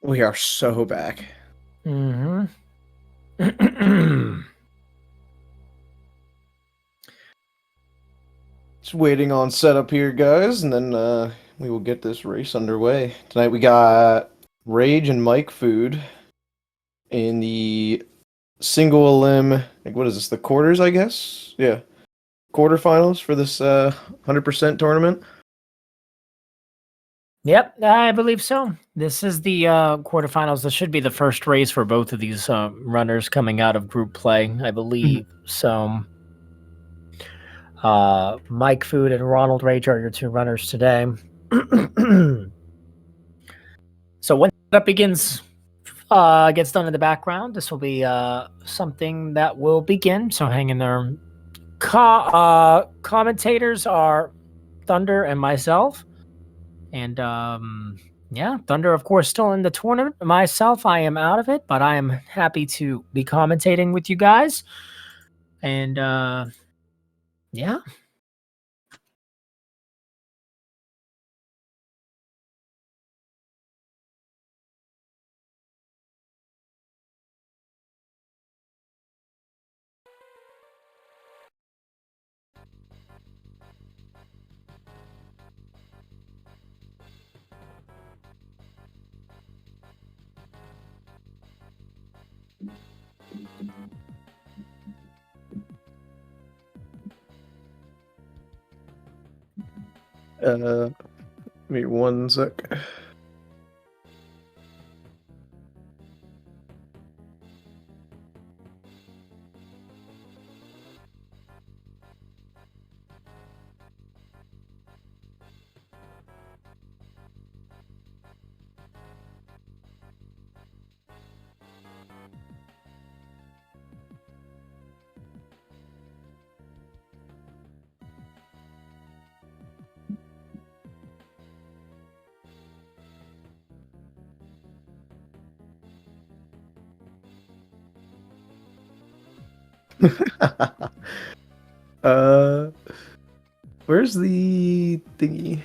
We are so back. Mm-hmm. Just waiting on setup here, guys, and then we will get this race underway. Tonight we got Rage and Mike Food in the single elim. Like, what is this? The quarters, I guess. Yeah, quarterfinals for this 100% tournament. Yep, I believe so. This is the quarterfinals. This should be the first race for both of these runners coming out of group play, I believe. So, Mike Food and Ronald Rage are your two runners today. So when that begins, gets done in the background, this will be something that will begin. So hang in there. Commentators are Thunder and myself. And yeah, Thunder, of course, still in the tournament. Myself, I am out of it, but I am happy to be commentating with you guys. And yeah. Give me one sec. Where's the thingy?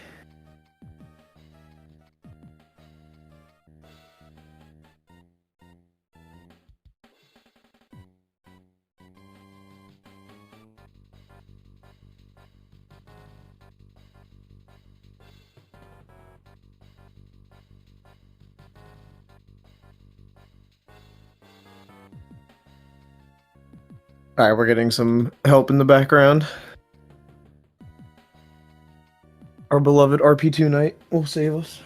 All right, we're getting some help in the background. Our beloved RP2 Knight will save us.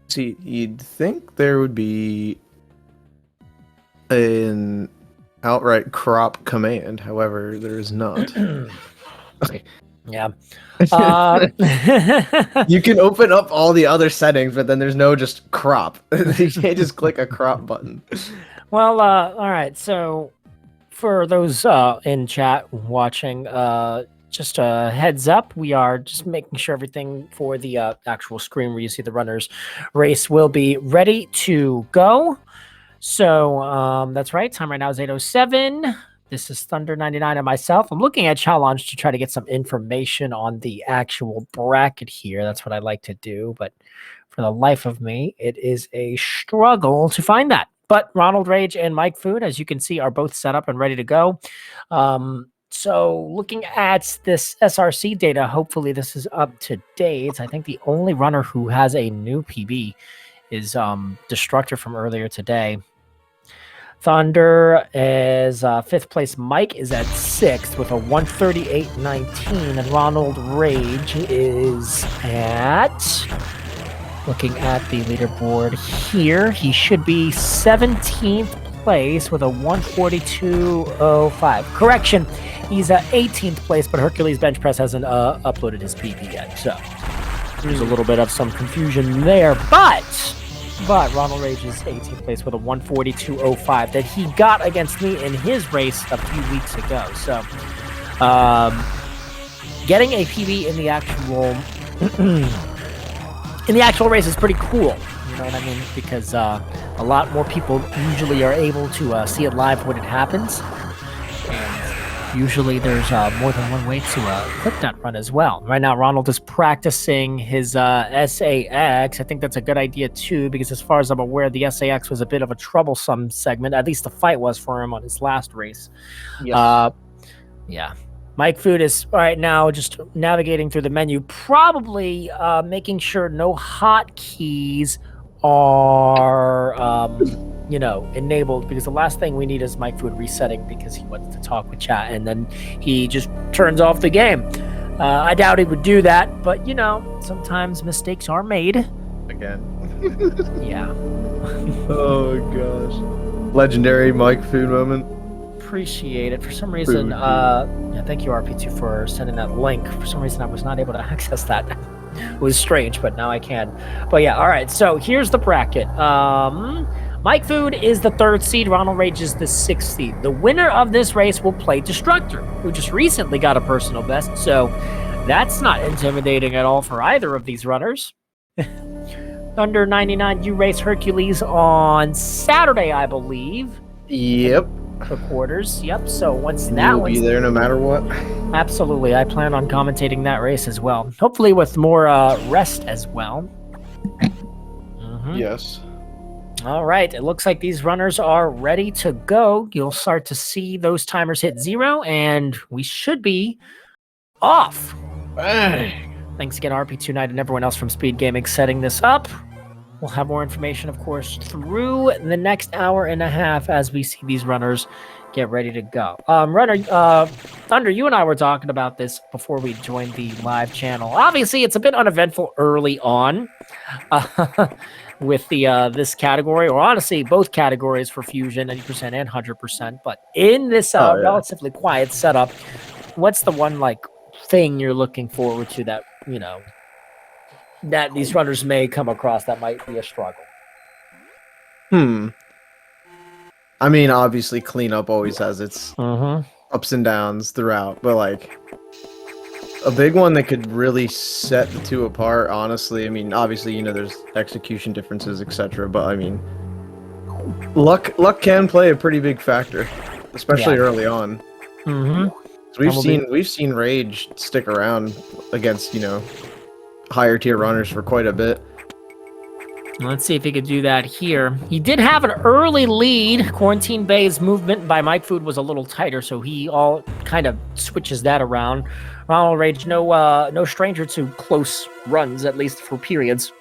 See, you'd think there would be an outright crop command, however, there is not. Yeah. You can open up all the other settings, but then there's no just crop. You can't just click a crop button. Well, all right. So for those in chat watching, just a heads up, we are just making sure everything for the actual screen where you see the runners race will be ready to go. So that's right. Time right now is 8:07. This is Thunder99 and myself. I'm looking at Challenge to try to get some information on the actual bracket here. That's what I like to do. But for the life of me, it is a struggle to find that. But Ronald Rage and Mike Food, as you can see, are both set up and ready to go. So looking at this SRC data, hopefully this is up to date. I think the only runner who has a new PB is Destructor from earlier today. Thunder is 5th place. Mike is at 6th with a 138.19. And Ronald Rage is at... Looking at the leaderboard here, he should be 17th place with a 142.05. Correction, he's at 18th place, but Hercules Bench Press hasn't uploaded his PB yet, so there's a little bit of some confusion there. But Ronald Rage is 18th place with a 142.05 that he got against me in his race a few weeks ago. So getting a PB in the actual race is pretty cool. You know what I mean? Because a lot more people usually are able to see it live when it happens. And usually there's more than one way to clip that run as well. Right now, Ronald is practicing his SAX. I think that's a good idea too, because as far as I'm aware, the SAX was a bit of a troublesome segment. At least the fight was for him on his last race. Yes. Yeah. Mike Food is right now just navigating through the menu, probably making sure no hotkeys are, enabled, because the last thing we need is Mike Food resetting because he wants to talk with chat and then he just turns off the game. I doubt he would do that, but sometimes mistakes are made. Again. Yeah. Oh gosh. Legendary Mike Food moment. Appreciate it. For some reason, thank you RP2 for sending that link. For some reason I was not able to access that. It was strange, but now I can. But yeah, all right, so here's the bracket. Mike Food is the 3rd seed, Ronald Rage is the 6th seed. The winner of this race will play Destructor, who just recently got a personal best, so that's not intimidating at all for either of these runners. Thunder 99, you race Hercules on Saturday, I believe. Yep. The quarters. Yep. So once that will be there no matter what. Absolutely. I plan on commentating that race as well. Hopefully with more rest as well. Mm-hmm. Yes. All right. It looks like these runners are ready to go. You'll start to see those timers hit 0, and we should be off. Bang. Thanks again, RP2 Night and everyone else from Speedgaming setting this up. We'll have more information, of course, through the next hour and a half as we see these runners get ready to go. Thunder, you and I were talking about this before we joined the live channel. Obviously, it's a bit uneventful early on with the this category, or honestly, both categories for Fusion, 90% and 100%. But in this relatively quiet setup, what's the one thing you're looking forward to that that these runners may come across that might be a struggle? I mean, obviously, cleanup always has its ups and downs throughout, but a big one that could really set the two apart, honestly. I mean, obviously, there's execution differences, etc. But I mean, luck can play a pretty big factor, especially early on. So we've seen Rage stick around against higher tier runners for quite a bit. Let's see if he could do that here. He did have an early lead. Quarantine Bay's movement by Mike Food was a little tighter, so he all kind of switches that around. Ronald Rage, no stranger to close runs, at least for periods.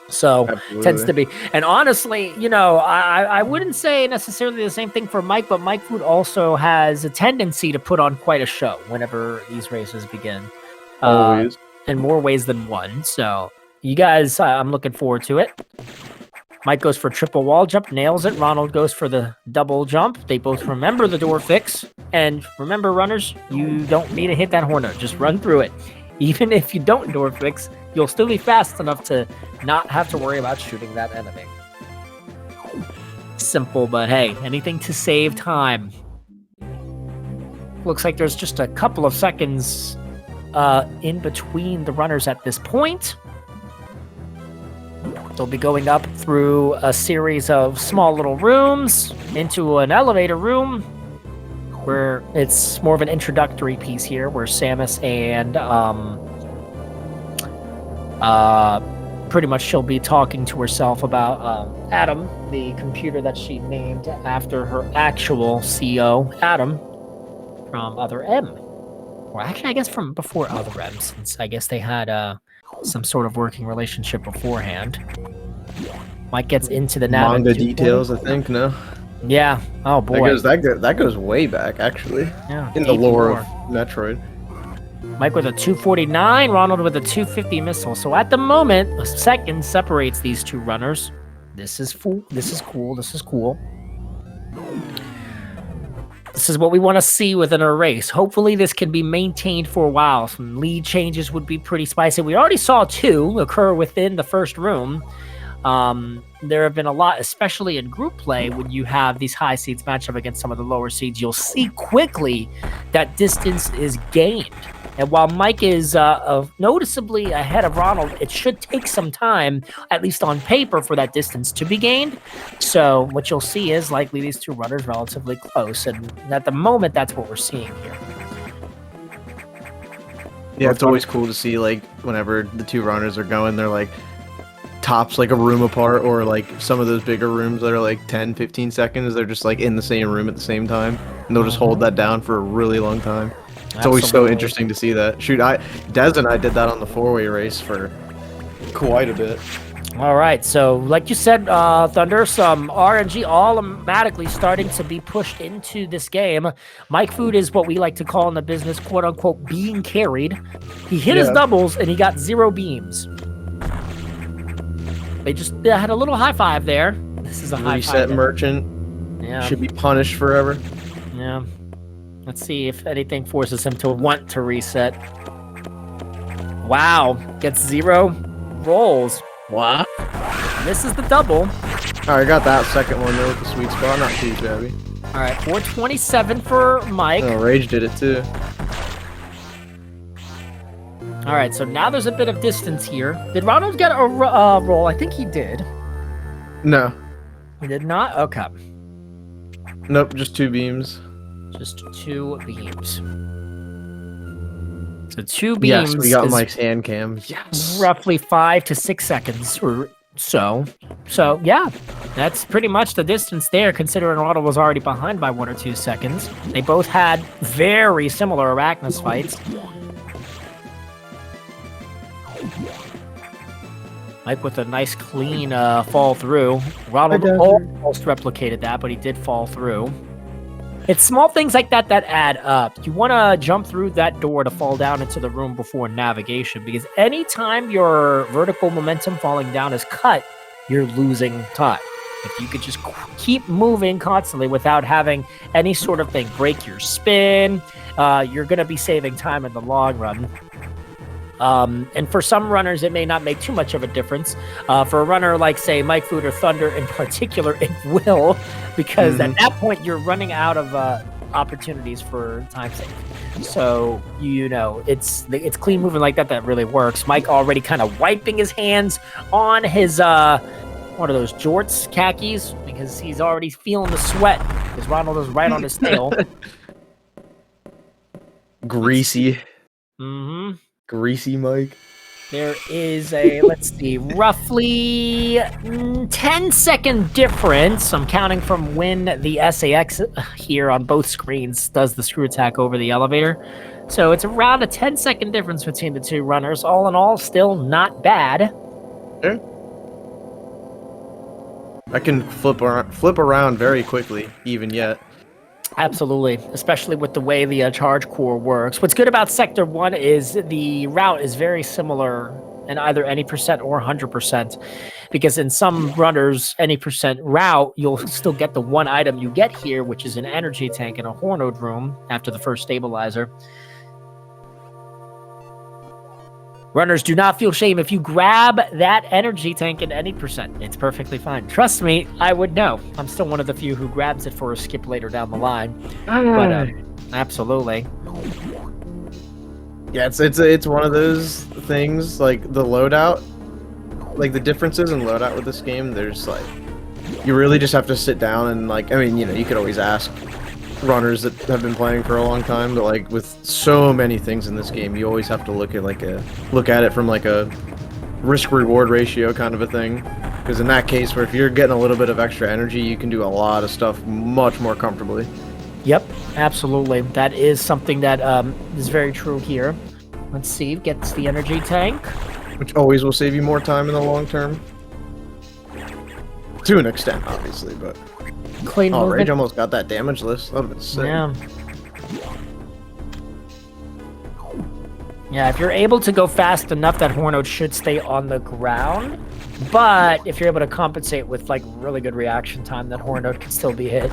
So tends to be. And honestly, I wouldn't say necessarily the same thing for Mike, but Mike Food also has a tendency to put on quite a show whenever these races begin. Always. In more ways than one. So you guys, I'm looking forward to it. Mike goes for triple wall jump, nails it. Ronald goes for the double jump. They both remember the door fix. And remember, runners, you don't need to hit that corner. Just run through it. Even if you don't door fix, you'll still be fast enough to not have to worry about shooting that enemy. Simple, but hey, anything to save time. Looks like there's just a couple of seconds in between the runners at this point. They'll be going up through a series of small little rooms into an elevator room where it's more of an introductory piece here where Samus and pretty much she'll be talking to herself about Adam, the computer that she named after her actual CEO, Adam, from Other M. Or actually, I guess from before Other M, since I guess they had some sort of working relationship beforehand. Mike gets into the manga details, I think. No. Yeah. Oh boy. That goes way back, actually. Yeah. In the lore of Metroid. Mike with a 249, Ronald with a 250 missile. So at the moment, a second separates these two runners. This is cool. This is cool. This is what we want to see within a race. Hopefully this can be maintained for a while. Some lead changes would be pretty spicy. We already saw 2 occur within the first room. There have been a lot, especially in group play, when you have these high seeds match up against some of the lower seeds. You'll see quickly that distance is gained And while Mike is noticeably ahead of Ronald, it should take some time, at least on paper, for that distance to be gained. So what you'll see is likely these two runners relatively close. And at the moment, that's what we're seeing here. Yeah, it's always cool to see, like, whenever the two runners are going, they're, like, tops, like, a room apart, or, like, some of those bigger rooms that are, like, 10, 15 seconds, they're just, like, in the same room at the same time. And they'll just hold that down for a really long time. It's always so interesting to see that. Shoot, Dez and I did that on the 4-way race for quite a bit. All right, so like you said, Thunder, some RNG automatically starting to be pushed into this game. Mike Food is what we like to call in the business, quote-unquote, being carried. He hit his doubles, and he got 0 beams. They just had a little high five there. This is a high five. Reset merchant. Yeah. Should be punished forever. Yeah. Let's see if anything forces him to want to reset. Wow. Gets 0 rolls. What? This is the double. Alright, I got that second one though with the sweet spot. Not too shabby. Alright, 427 for Mike. Oh, Rage did it too. Alright, so now there's a bit of distance here. Did Ronald get a roll? I think he did. No. He did not? Okay. Nope, just 2 beams. Just 2 beams. So 2 beams. Yes, we got Mike's hand cam. Yes. Roughly 5 to 6 seconds or so. So yeah, that's pretty much the distance there, considering Ronald was already behind by 1 or 2 seconds. They both had very similar Arachnus fights. Mike with a nice clean fall through. Ronald almost replicated that, but he did fall through. It's small things like that that add up. You want to jump through that door to fall down into the room before navigation, because anytime your vertical momentum falling down is cut, you're losing time. If you could just keep moving constantly without having any sort of thing break your spin, you're going to be saving time in the long run. And for some runners, it may not make too much of a difference. For a runner like, say, Mike Food or Thunder in particular, it will, because at that point, you're running out of opportunities for time save. So, you know, it's clean moving like that that really works. Mike already kind of wiping his hands on his, one of those jorts khakis, because he's already feeling the sweat, because Ronald is right on his tail. Greasy. Mm-hmm. Greasy Mike. There is a, let's see, roughly 10-second difference. I'm counting from when the SAX here on both screens does the screw attack over the elevator. So it's around a 10-second difference between the two runners. All in all, still not bad. Sure. I can flip around very quickly, even yet. Absolutely, especially with the way the charge core works. What's good about Sector 1 is the route is very similar in either any percent or 100%, because in some runners, any percent route, you'll still get the one item you get here, which is an energy tank in a Hornode room after the first stabilizer. Runners, do not feel shame if you grab that energy tank in any percent. It's perfectly fine. Trust me, I would know. I'm still one of the few who grabs it for a skip later down the line. But absolutely. Yeah, it's one of those things, like the loadout, like the differences in loadout with this game. There's like, you really just have to sit down and like, I mean, you know, you could always ask runners that have been playing for a long time, but like with so many things in this game, you always have to look at it from like a risk-reward ratio kind of a thing, because in that case, where if you're getting a little bit of extra energy, you can do a lot of stuff much more comfortably. Yep, absolutely. That is something that is very true here. Let's see, gets the energy tank, which always will save you more time in the long term, to an extent, obviously, but clean movement. Rage almost got that damage list. That would have been sick. Yeah. Yeah, if you're able to go fast enough, that Hornode should stay on the ground. But if you're able to compensate with like really good reaction time, that Hornode can still be hit.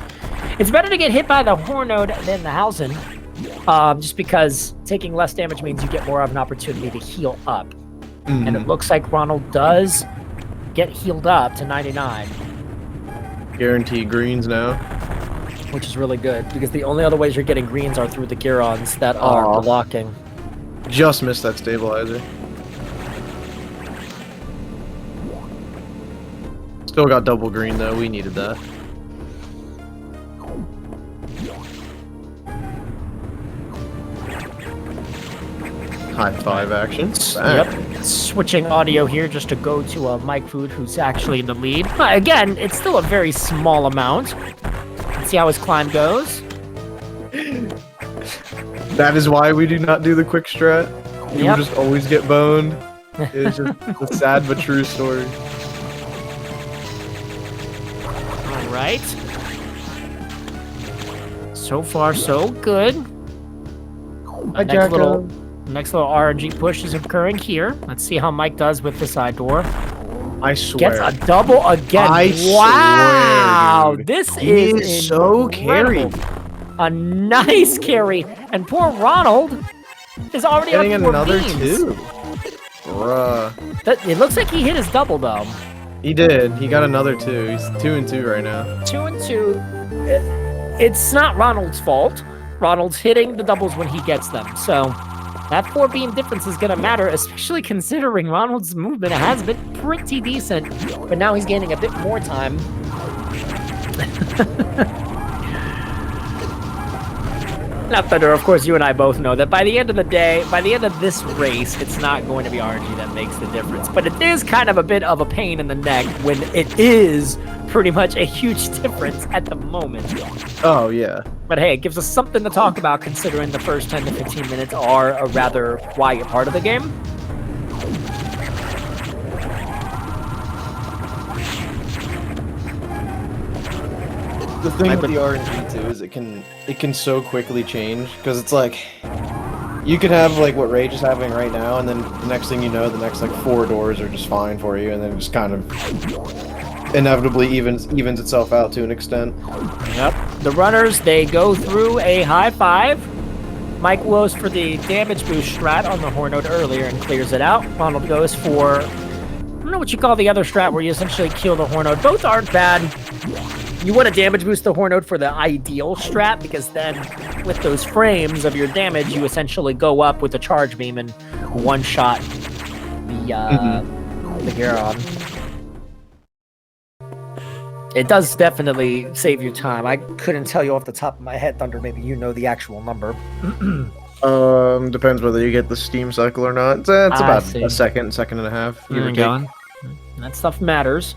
It's better to get hit by the Hornode than the Hausen, just because taking less damage means you get more of an opportunity to heal up. And it looks like Ronald does get healed up to 99. Guaranteed greens now. Which is really good, because the only other ways you're getting greens are through the Girons that are blocking. just missed that stabilizer. Still got double green though, we needed that. High five action. Yep. Switching audio here just to go to Mike Food, who's actually in the lead. Again, it's still a very small amount. Let's see how his climb goes. That is why we do not do the quick strat. You will just always get boned. It's just a sad but true story. All right. So far, so good. Next little RNG push is occurring here. Let's see how Mike does with the side door. I swear. Gets a double again. Wow. Swear, this he is so carry. A nice carry. And poor Ronald is already getting up 4 another beams. 2. Bruh. It looks like he hit his double though. He did. He got another 2. He's 2 and 2 right now. 2 and 2. It's not Ronald's fault. Ronald's hitting the doubles when he gets them. So that 4 beam difference is going to matter, especially considering Ronald's movement has been pretty decent, but now he's gaining a bit more time. Now, Thunder, of course, you and I both know that by the end of the day, by the end of this race, it's not going to be RNG that makes the difference. But it is kind of a bit of a pain in the neck when it is pretty much a huge difference at the moment. Oh, yeah. But hey, it gives us something to talk about considering the first 10 to 15 minutes are a rather quiet part of the game. The thing with the RNG too is it can so quickly change because it's like you could have like what Rage is having right now, and then the next thing you know, the next like 4 doors are just fine for you, and then it just kind of inevitably evens itself out to an extent. Yep. The runners, they go through a high 5. Mike goes for the damage boost strat on the Horn Node earlier and clears it out. Ronald goes for, I don't know what you call the other strat where you essentially kill the Horn Node. Both aren't bad. You want to damage boost the Horn Node for the ideal strat, because then with those frames of your damage, you essentially go up with a charge beam and one-shot the Garon. It does definitely save you time. I couldn't tell you off the top of my head, Thunder. Maybe you know the actual number. Depends whether you get the Steam cycle or not. It's about a second and a half. That stuff matters.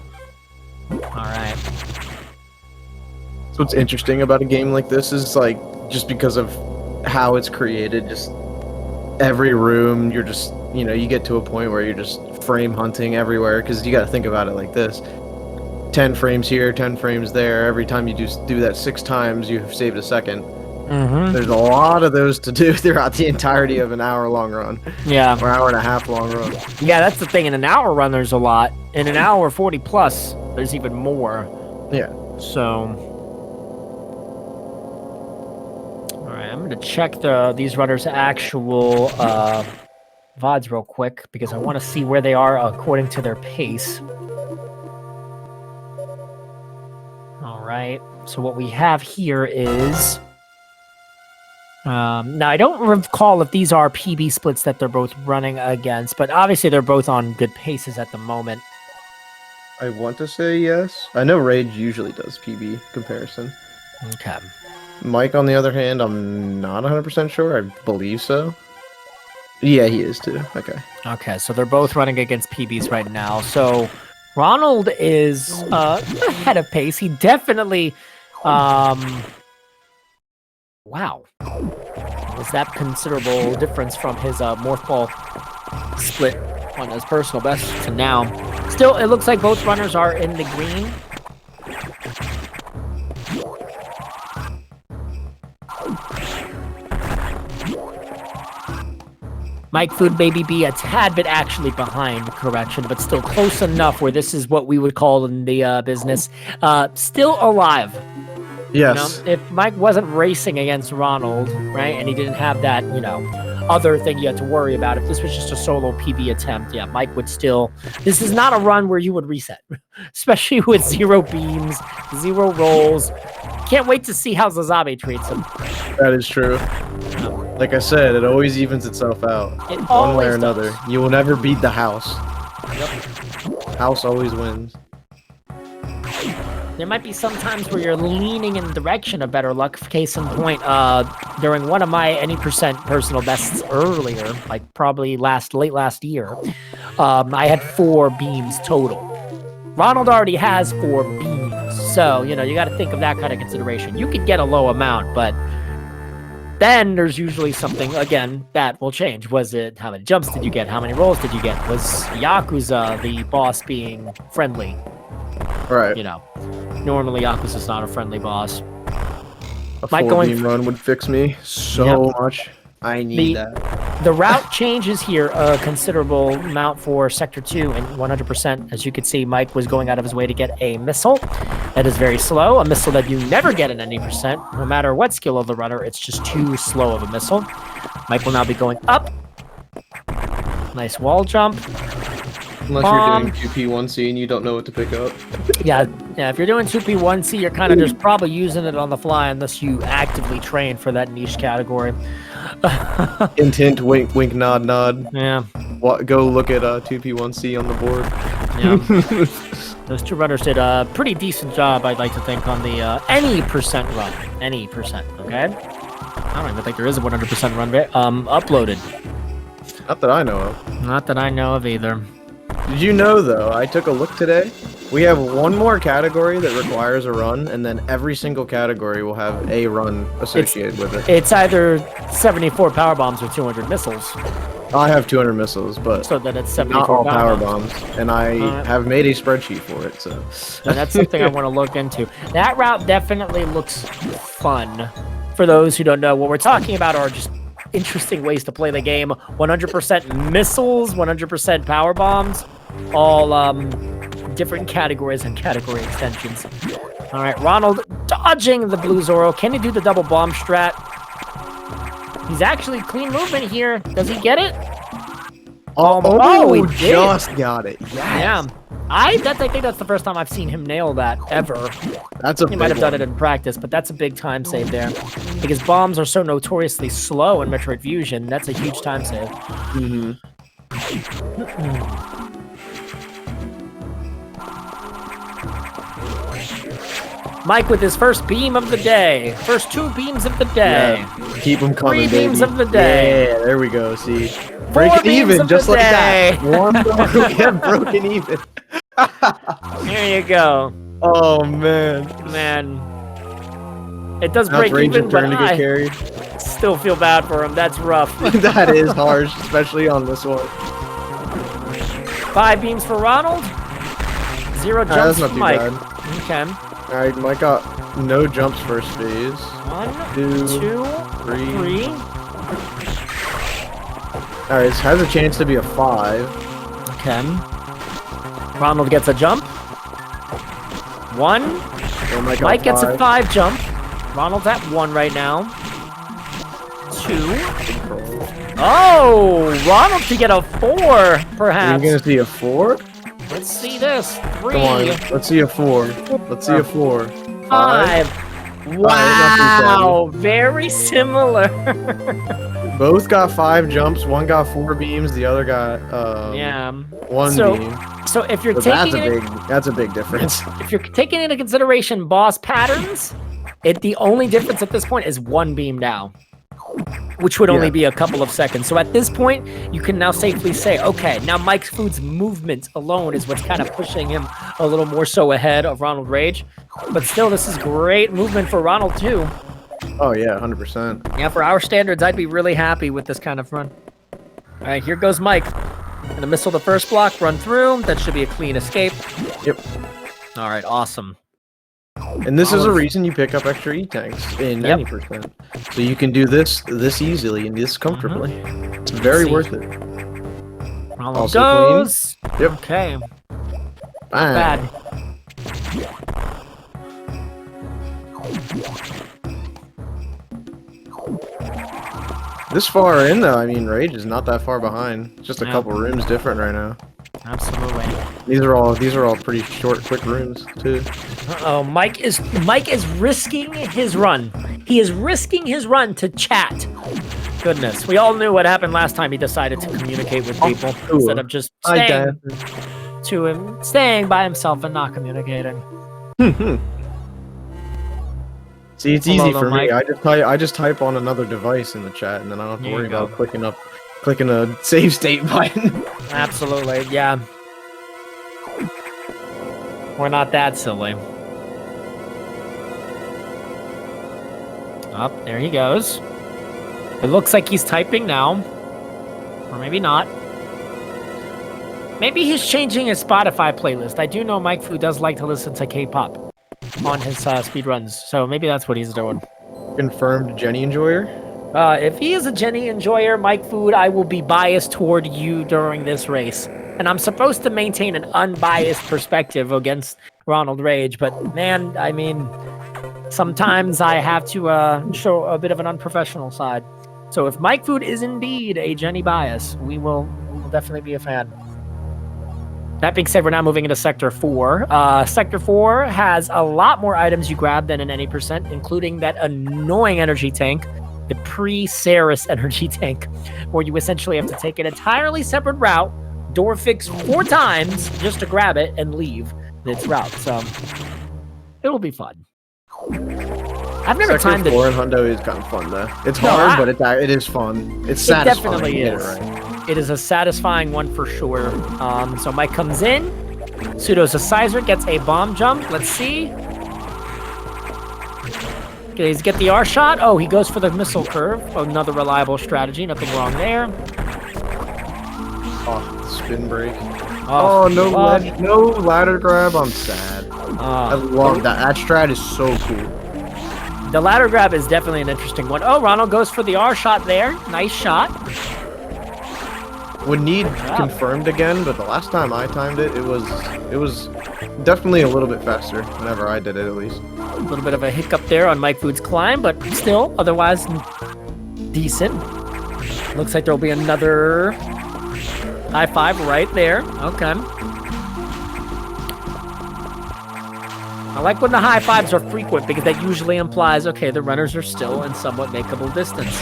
All right. So what's interesting about a game like this is like just because of how it's created, just every room you're just you get to a point where you're just frame hunting everywhere, because you got to think about it like this: 10 frames here, 10 frames there. Every time you do that 6 times, you've saved a second. There's a lot of those to do throughout the entirety of an hour-long run. Yeah. Or hour-and-a-half-long run. Yeah, that's the thing. In an hour run, there's a lot. In an hour 40 plus, there's even more. Yeah. So. Alright, I'm going to check these runners' actual VODs real quick, because I want to see where they are according to their pace. Alright, so what we have here is... now, I don't recall if these are PB splits that they're both running against, but obviously they're both on good paces at the moment. I want to say yes. I know Rage usually does PB comparison. Okay. Mike, on the other hand, I'm not 100% sure. I believe so. Yeah, he is too. Okay. Okay, so they're both running against PBs right now. So Ronald is ahead of pace. He definitely... Wow. Was that considerable difference from his Morph Ball split on his personal best to now? Still, it looks like both runners are in the green. Mike Food maybe be a tad bit actually behind, correction, but still close enough where this is what we would call in the business, still alive. Yes. If Mike wasn't racing against Ronald, right, and he didn't have that, other thing you had to worry about. If this was just a solo PB attempt, yeah, Mike would still. This is not a run where you would reset, especially with 0 beams, 0 rolls. Can't wait to see how Zazabe treats him. That is true. Like I said, it always evens itself out. It One way or always another. does. You will never beat the house. Yep. House always wins. There might be some times where you're leaning in the direction of better luck. Case in point, during one of my any percent personal bests earlier, like probably late last year, I had 4 beams total. Ronald already has 4 beams, so you got to think of that kind of consideration. You could get a low amount, but then there's usually something again that will change. Was it how many jumps did you get? How many rolls did you get? Was Yakuza the boss being friendly? Right. Normally Yakuza's not a friendly boss. A Mike 4 beam run would fix me so much. I need that. The route changes here a considerable amount for Sector 2 and 100%. As you can see, Mike was going out of his way to get a missile. That is very slow. A missile that you never get in any percent. No matter what skill of the runner, it's just too slow of a missile. Mike will now be going up. Nice wall jump. Unless you're doing 2P1C and you don't know what to pick up. Yeah, if you're doing 2P1C, you're kind of just probably using it on the fly unless you actively train for that niche category. Hint, wink, wink, nod, nod. Yeah. Go look at 2P1C on the board. Yeah. Those 2 runners did a pretty decent job, I'd like to think, on the any percent run. Any percent, okay? I don't even think there is a 100% run uploaded. Not that I know of. Not that I know of either. Did you know, though, I took a look today. We have one more category that requires a run, and then every single category will have a run associated with it. It's either 74 power bombs or 200 missiles. I have 200 missiles, but so then it's 74 not all power bombs. And I have made a spreadsheet for it, so... And that's something I want to look into. That route definitely looks fun. For those who don't know, what we're talking about are just interesting ways to play the game. 100% missiles, 100% power bombs, all different categories and category extensions. All right, Ronald dodging the blue Zoro. Can he do the double bomb strat? He's actually clean movement here. Does he get it? He just got it. Yes. Yeah. I think that's the first time I've seen him nail that ever. That's a He might have done it in practice, but that's a big time save there. Because bombs are so notoriously slow in Metroid Fusion, that's a huge time save. Mm-hmm. Mike with his first beam of the day. First 2 beams of the day. Yeah. Keep them coming, 3 beams of the day. Yeah, there we go. See, breaking even just like that. One get broken even. There you go. Oh man, it does break even, but I still feel bad for him. That's rough. That is harsh, especially on this one. 5 beams for Ronald. 0 jumps for Mike. Bad. Okay. Alright, Mike got no jumps first phase. 1, 2, 3. Alright, this has a chance to be a 5. Okay. Ronald gets a jump. 1. Oh, Mike gets a 5 jump. Ronald's at 1 right now. 2. Oh, Ronald to get a 4, perhaps. Are you gonna see a 4? Let's see this. 3. Come on, let's see a 4. Let's see a 4. 5. Wow, very similar. Both got 5 jumps. One got 4 beams. The other got 1 beam. So if you're that's a big difference. If you're taking into consideration boss patterns, the only difference at this point is 1 beam now, which would only be a couple of seconds. So at this point, you can now safely say, okay, now mikefood's movement alone is what's kind of pushing him a little more so ahead of Ronald Rage. But still, this is great movement for Ronald too. Oh yeah, 100%. Yeah, for our standards, I'd be really happy with this kind of run. All right, here goes Mike. Gonna missile the first block, run through. That should be a clean escape. Yep. All right, awesome. And this is a reason you pick up extra E-tanks in any percent. So you can do this easily and this comfortably. It's very worth it. Ronald also goes. Clean. Yep. Okay. Bang. Bad. This far in, though, I mean, Rage is not that far behind. Just a Yeah. couple rooms different right now. Absolutely. These are all pretty short, quick rooms too. Uh-oh, Mike is risking his run. He is risking his run to chat. Goodness, we all knew what happened last time he decided to communicate with people instead of just staying by himself and not communicating. See, it's Hold easy on, for me. Mike. I just type on another device in the chat, and then I don't have to There you worry go. about clicking a save state button. Absolutely, yeah. We're not that silly. Up, there he goes. It looks like he's typing now. Or maybe not. Maybe he's changing his Spotify playlist. I do know Mike Fu does like to listen to K-pop on his speedruns, so maybe that's what he's doing. Confirmed Jenny enjoyer. If he is a Jenny enjoyer, Mike Food, I will be biased toward you during this race. And I'm supposed to maintain an unbiased perspective against Ronald Rage, but man, I mean, sometimes I have to show a bit of an unprofessional side. So if Mike Food is indeed a Jenny bias, we will definitely be a fan. That being said, we're now moving into Sector 4. Sector 4 has a lot more items you grab than in any percent, including that annoying energy tank, the pre-Ceres energy tank, where you essentially have to take an entirely separate route, door fix 4 times just to grab it and leave its route. So it'll be fun. I've never Sector timed it. 4 in Hundo is kind of fun though. It's No, hard, but it is fun. It's satisfying. It definitely is. Right. It is a satisfying one for sure. So Mike comes in. Pseudo's a sizer, gets a bomb jump. Let's see. Okay, he's get the R shot. Oh, he goes for the missile curve. Another reliable strategy. Nothing wrong there. Oh, spin break. Oh, No ladder grab. I'm sad. I love that. That strat is so cool. The ladder grab is definitely an interesting one. Oh, Ronald goes for the R shot there. Nice shot. Would need confirmed again, but the last time I timed it, it was definitely a little bit faster. Whenever I did it, at least. A little bit of a hiccup there on Mike Food's climb, but still, otherwise decent. Looks like there'll be another high five right there. Okay. I like when the high fives are frequent because that usually implies, okay, the runners are still in somewhat makeable distance.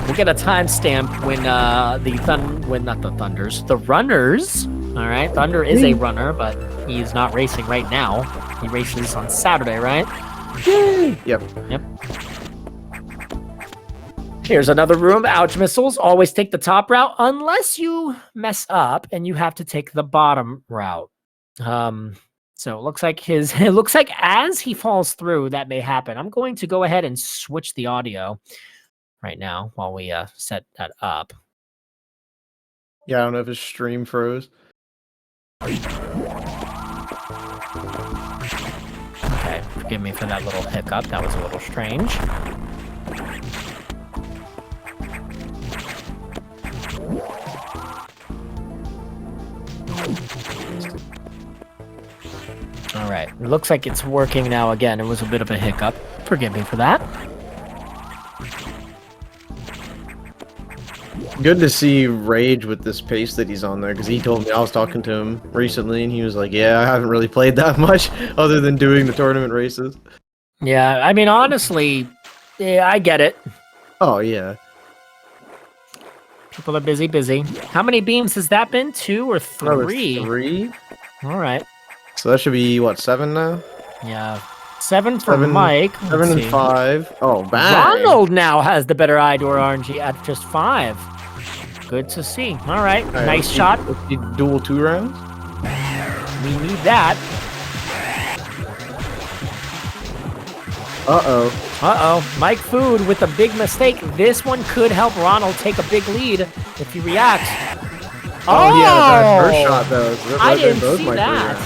We'll get a timestamp when the runners. All right, Thunder is a runner, but he's not racing right now. He races on Saturday, right? Yep. Here's another room. Ouch missiles. Always take the top route unless you mess up and you have to take the bottom route. So it looks like as he falls through, that may happen. I'm going to go ahead and switch the audio right now while we set that up. Yeah, I don't know if his stream froze. Okay, forgive me for that little hiccup. That was a little strange. All right, it looks like it's working now again. It was a bit of a hiccup. Forgive me for that. Good to see Rage with this pace that he's on there, because he told me, I was talking to him recently, and he was like, yeah, I haven't really played that much other than doing the tournament races. Yeah, I mean, honestly, yeah, I get it. Oh, yeah. People are busy. How many beams has that been? 2 or 3? Oh, it's 3? All right. So that should be, what, 7 now? Yeah. 7 for Mike. 7 and 5. Oh, bang! Ronald now has the better I-door RNG at just 5. Good to see. All right. Nice shot. Let's do dual 2 rounds. We need that. Uh-oh. Mike Food with a big mistake. This one could help Ronald take a big lead if he reacts. Oh, yeah, that first shot, though. I didn't see that.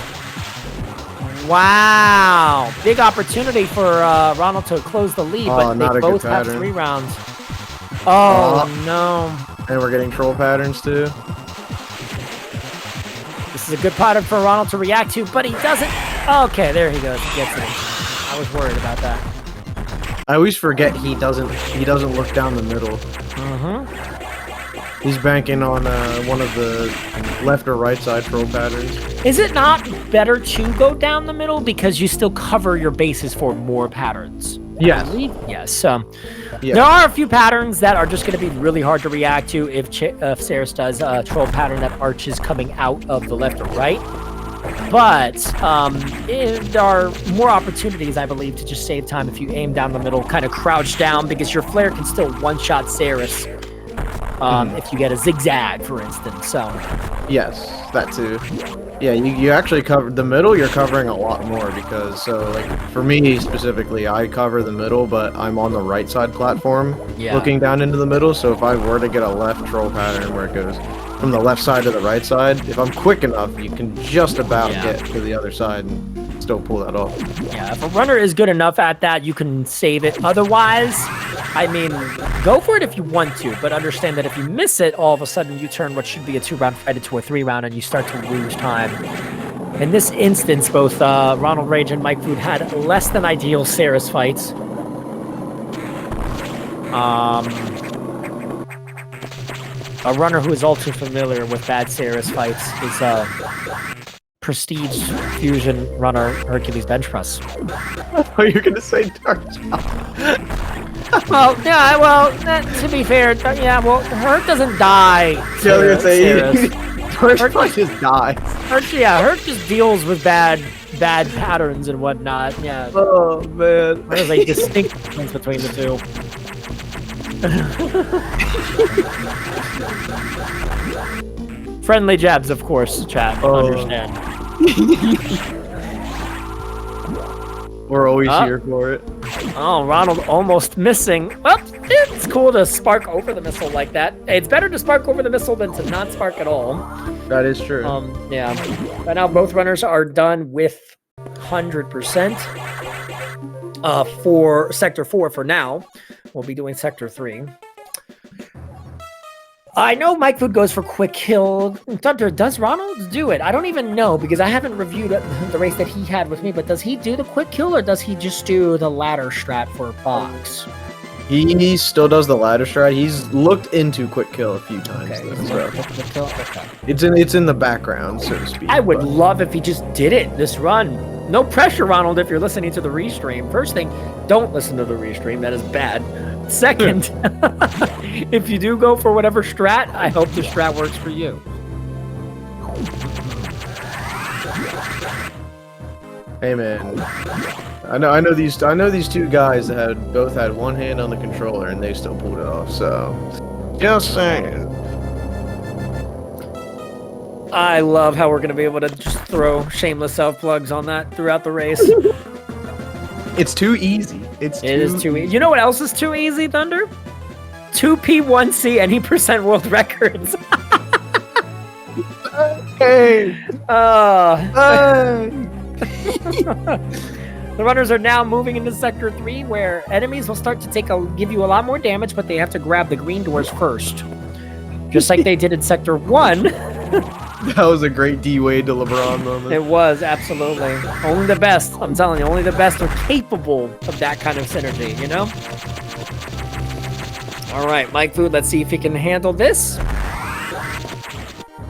Wow. Big opportunity for Ronald to close the lead, but they both have 3 rounds. Oh, no. And we're getting troll patterns, too. This is a good pattern for Ronald to react to, but he doesn't. Okay, there he goes. He gets it. I was worried about that. I always forget he doesn't look down the middle. He's banking on one of the left or right side throw patterns. Is it not better to go down the middle because you still cover your bases for more patterns? Yes. Yes. Yeah. There are a few patterns that are just going to be really hard to react to if Saris does a troll pattern that arches coming out of the left or right. But there are more opportunities, I believe, to just save time if you aim down the middle, kind of crouch down, because your flare can still one-shot Saris if you get a zigzag, for instance. So yes, that too. Yeah, you actually cover the middle. You're covering a lot more because like for me specifically, I cover the middle, but I'm on the right side platform, looking down into the middle. So if I were to get a left troll pattern where it goes from the left side to the right side, if I'm quick enough, you can just about get to the other side and still pull that off. Yeah, if a runner is good enough at that, you can save it. Otherwise, I mean, go for it if you want to, but understand that if you miss it, all of a sudden you turn what should be a 2-round fight into a 3-round, and you start to lose time. In this instance, both ronaldrage and mikefood had less than ideal Saris fights. A runner who is all too familiar with bad Saris fights is Prestige Fusion runner Hercules bench press. Oh, you're gonna say dark job. Well, yeah, well, to be fair, yeah, well, Herc doesn't die. Yeah, I was gonna say, Herc just dies. Herc just deals with bad patterns and whatnot. Yeah. Oh man, there's a distinct difference between the two. Friendly jabs, of course, chat. Understand. We're always here for it. Oh, Ronald almost missing. Well, it's cool to spark over the missile like that. It's better to spark over the missile than to not spark at all. That is true. Yeah. But now both runners are done with 100% for Sector 4 for now. We'll be doing Sector 3. I know mikefood goes for quick kill. Thunder, does Ronald do it? I don't even know because I haven't reviewed the race that he had with me, but does he do the quick kill or does he just do the ladder strat for box? He still does the ladder strat. He's looked into quick kill a few times. Okay. It's in the background, so to speak. I would love if he just did it this run. No pressure, Ronald, if you're listening to the restream. First thing, don't listen to the restream. That is bad. Second, if you do go for whatever strat, I hope the strat works for you. Hey man, I know these two guys that both had one hand on the controller and they still pulled it off. So, just saying. I love how we're gonna be able to just throw shameless self plugs on that throughout the race. It's too easy. It is too easy. You know what else is too easy, Thunder? 2P1C any percent world records. Hey. The runners are now moving into Sector 3, where enemies will start to give you a lot more damage, but they have to grab the green doors first. Just like they did in Sector 1. That was a great D-Wade to LeBron moment. It was, absolutely. Only the best, I'm telling you, only the best are capable of that kind of synergy, you know? All right, mikefood, let's see if he can handle this.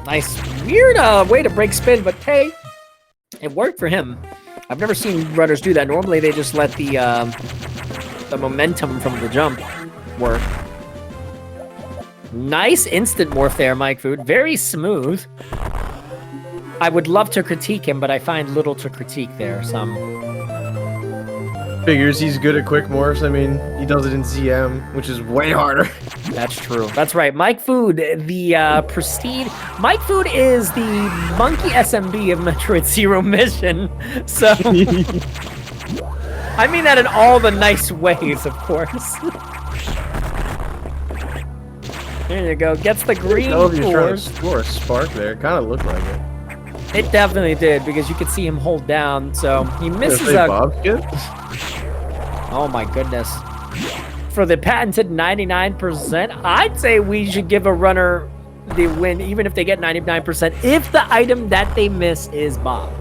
Nice, weird way to break spin, but hey, it worked for him. I've never seen runners do that. Normally, they just let the momentum from the jump work. Nice instant morph there, mikefood. Very smooth. I would love to critique him, but I find little to critique there. Figures he's good at quick morphs. I mean, he does it in ZM, which is way harder. That's true. That's right. mikefood, the Prestige. mikefood is the monkey SMB of Metroid Zero Mission. So, I mean that in all the nice ways, of course. There you go. Gets the green force. You're trying to score a spark there. It kind of looked like it. It definitely did, because you could see him hold down, so he misses a... Oh my goodness. For the patented 99%, I'd say we should give a runner the win, even if they get 99%, if the item that they miss is bombed,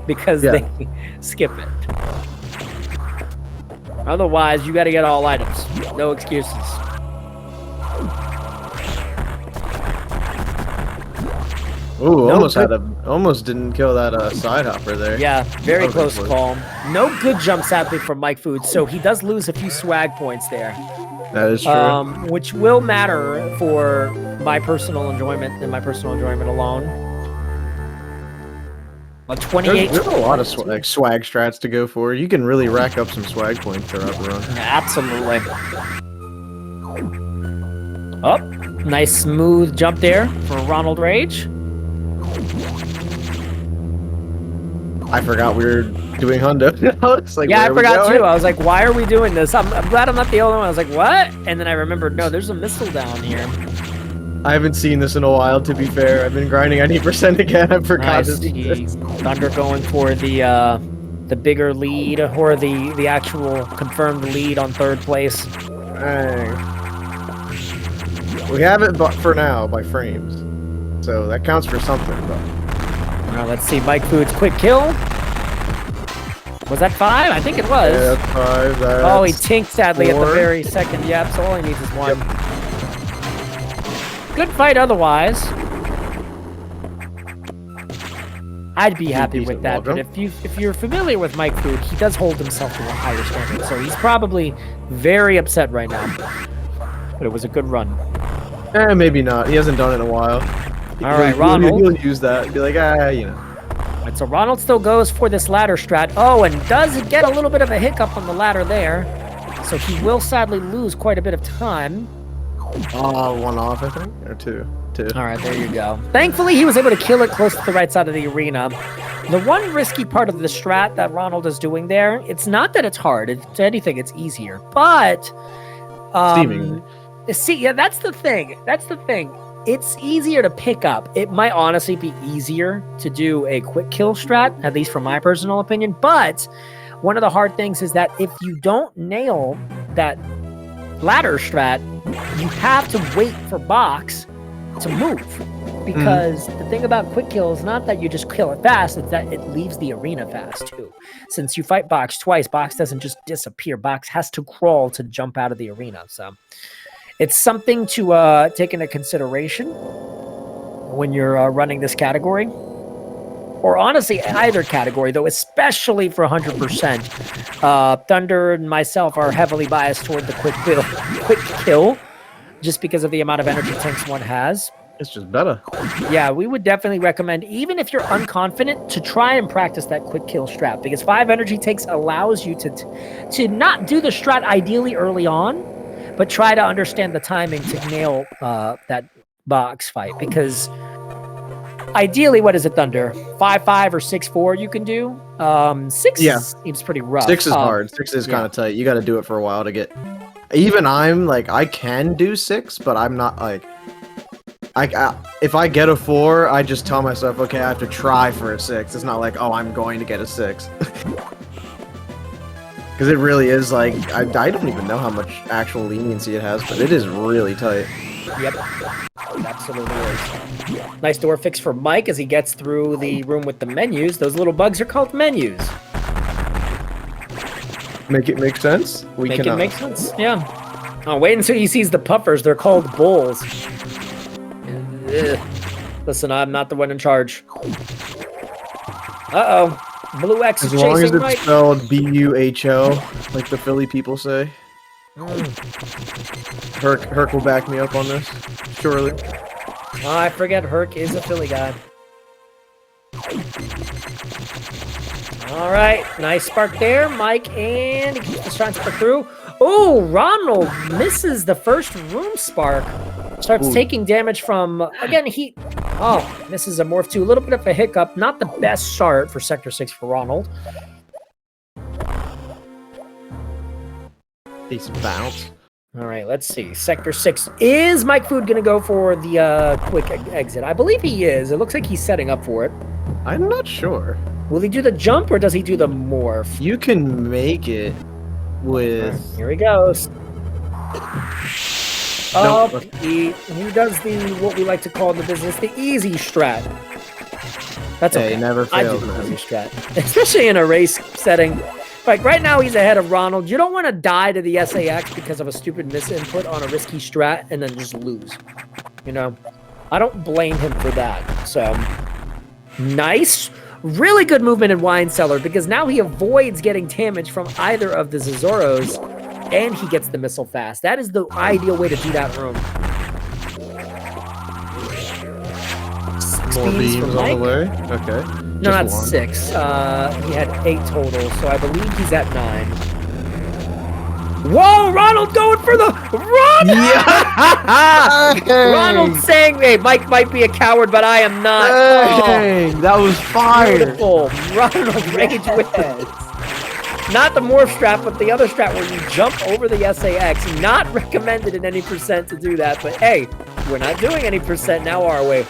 because they skip it. Otherwise, you got to get all items. No excuses. Ooh, almost didn't kill that side hopper there. Yeah, very close call. No good jump, sadly, from Mike Food, so he does lose a few swag points there. That is true. Which will matter for my personal enjoyment and my personal enjoyment alone. 28. There's a lot of swag strats to go for. You can really rack up some swag points throughout the run. Absolutely. Oh, nice smooth jump there for ronaldrage. I forgot we were doing Hundo. It's like, yeah, I forgot too. I was like, why are we doing this? I'm glad I'm not the only one. I was like, what? And then I remembered, no, there's a missile down here. I haven't seen this in a while, to be fair. I've been grinding 90% again. I forgot to see this. Thunder going for the bigger lead, or the actual confirmed lead on third place. We have it for now by frames. So that counts for something, but... Now let's see Mike Food's quick kill. Was that 5? I think it was. Yeah, that's 5. Oh, he tinked sadly 4. At the very second. Yep, so all he needs is 1. Yep. Good fight otherwise. I'd be happy with that, but if you're familiar with Mike Food, he does hold himself to a higher standard, so he's probably very upset right now. But it was a good run. Maybe not. He hasn't done it in a while. All right, Ronald. He'll use that. Be like, you know. All right, so Ronald still goes for this ladder strat. Oh, and does get a little bit of a hiccup on the ladder there. So he will sadly lose quite a bit of time. 1 off, I think, or 2. All right, there you go. Thankfully, he was able to kill it close to the right side of the arena. The one risky part of the strat that Ronald is doing there, it's not that it's hard. If anything, it's easier. But, see, yeah, that's the thing. That's the thing. It's easier to pick up. It might honestly be easier to do a quick kill strat, at least from my personal opinion. But one of the hard things is that if you don't nail that ladder strat, you have to wait for box to move. Because the thing about quick kill is not that you just kill it fast, it's that it leaves the arena fast too. Since you fight box twice, box doesn't just disappear. Box has to crawl to jump out of the arena. So it's something to take into consideration when you're running this category. Or honestly, either category, though, especially for 100%. Thunder and myself are heavily biased toward the quick kill, just because of the amount of energy tanks one has. It's just better. Yeah, we would definitely recommend, even if you're unconfident, to try and practice that quick kill strat, because 5 energy tanks allows you to not do the strat ideally early on, but try to understand the timing to nail that box fight. Because ideally, what is it, Thunder? 5-5 or 6-4 you can do. 6 seems pretty rough. 6 is hard. 6 is kind of tight. You got to do it for a while to get. Even I'm like, I can do 6, but I'm not like. If I get a 4, I just tell myself, okay, I have to try for a 6. It's not like, oh, I'm going to get a 6. Because it really is like, I don't even know how much actual leniency it has, but it is really tight. Yep, it absolutely is. Nice door fix for Mike as he gets through the room with the menus. Those little bugs are called menus. Make it make sense? Make it make sense, yeah. Oh, wait until he sees the puffers. They're called bulls. Ugh. Listen, I'm not the one in charge. Uh-oh. Blue X is chasing Mike. As long as it's spelled B-U-H-O, like the Philly people say. Herc will back me up on this, surely. Oh, I forget Herc is a Philly guy. All right, nice spark there, Mike, and he keeps trying to spark through. Oh, Ronald misses the first room spark. Starts taking damage from, again, he... Oh, misses a Morph 2. A little bit of a hiccup. Not the best start for Sector 6 for Ronald. Decent bounce. All right, let's see. Sector 6. Is Mike Food going to go for the quick exit? I believe he is. It looks like he's setting up for it. I'm not sure. Will he do the jump or does he do the morph? You can make it with... Right, here he goes. No. He does the, what we like to call in the business, the easy strat. That's okay. Never fails, I do the easy strat. Especially in a race setting. Like, right now, he's ahead of Ronald. You don't want to die to the SAX because of a stupid misinput on a risky strat and then just lose. You know? I don't blame him for that. So, nice. Really good movement in Wine Cellar because now he avoids getting damage from either of the Zozoros and he gets the missile fast. That is the ideal way to do that room. More beams on the way. Okay. No, not 6. He had 8 total, so I believe he's at 9. Whoa, Ronald going for the run! Yeah! Ronald saying, hey, Mike might be a coward, but I am not. Hey, that was fire. Beautiful. Ronald rage wins. Not the morph strat, but the other strat where you jump over the SAX. Not recommended in any percent to do that, but hey, we're not doing any percent now, are we?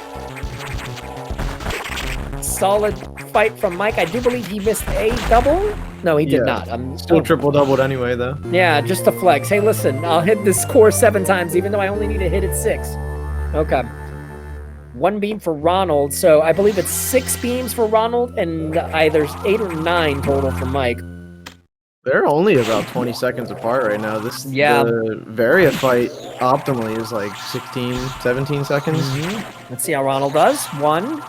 Solid fight from Mike. I do believe he missed a double. No, he did not. I'm still triple doubled anyway, though. Yeah, just to flex. Hey, listen, I'll hit this core 7 times, even though I only need to hit it 6. Okay. 1 beam for Ronald. So I believe it's 6 beams for Ronald and either 8 or 9 total for Mike. They're only about 20 seconds apart right now. The Varia fight optimally is like 16, 17 seconds. Let's see how Ronald does. 1,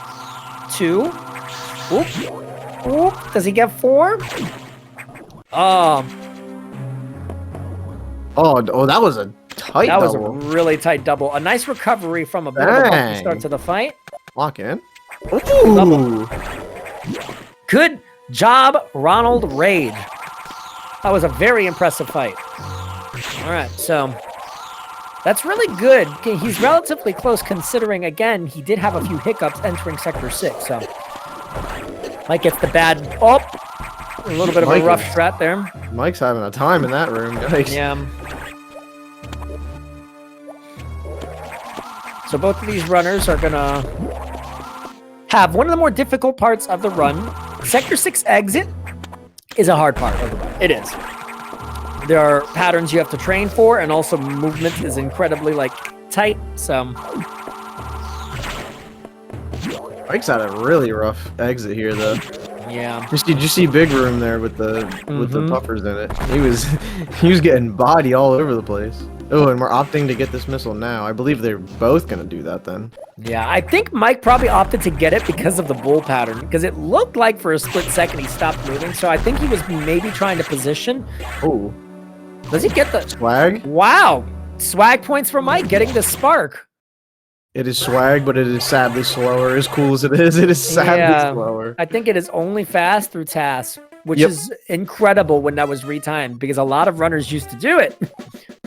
2. Oop. Oop. Does he get 4? Oh, that was a tight double. That was a really tight double. A nice recovery from a bit of a bumpy start to the fight. Lock in. Ooh. Good job, Ronald Rage. That was a very impressive fight. All right, so that's really good. He's relatively close considering, again, he did have a few hiccups entering Sector 6. So Mike gets the bad... Oh! A little bit of a rough strat there. Mike's having a time in that room, guys. Yeah. So both of these runners are going to have one of the more difficult parts of the run. Sector 6 exit is a hard part of the run. It is. There are patterns you have to train for, and also movement is incredibly, tight, so... Mike's had a really rough exit here, though. Yeah. Did you see big room there with the puffers in it? He was getting body all over the place. Oh, and we're opting to get this missile now. I believe they're both gonna do that then. Yeah, I think Mike probably opted to get it because of the bull pattern, because it looked like for a split second he stopped moving, so I think he was maybe trying to position. Oh. Does he get the swag? Wow. Swag points for Mike getting the spark. It is swag, but it is sadly slower. As cool as it is sadly slower. I think it is only fast through TAS, which is incredible when that was retimed, because a lot of runners used to do it.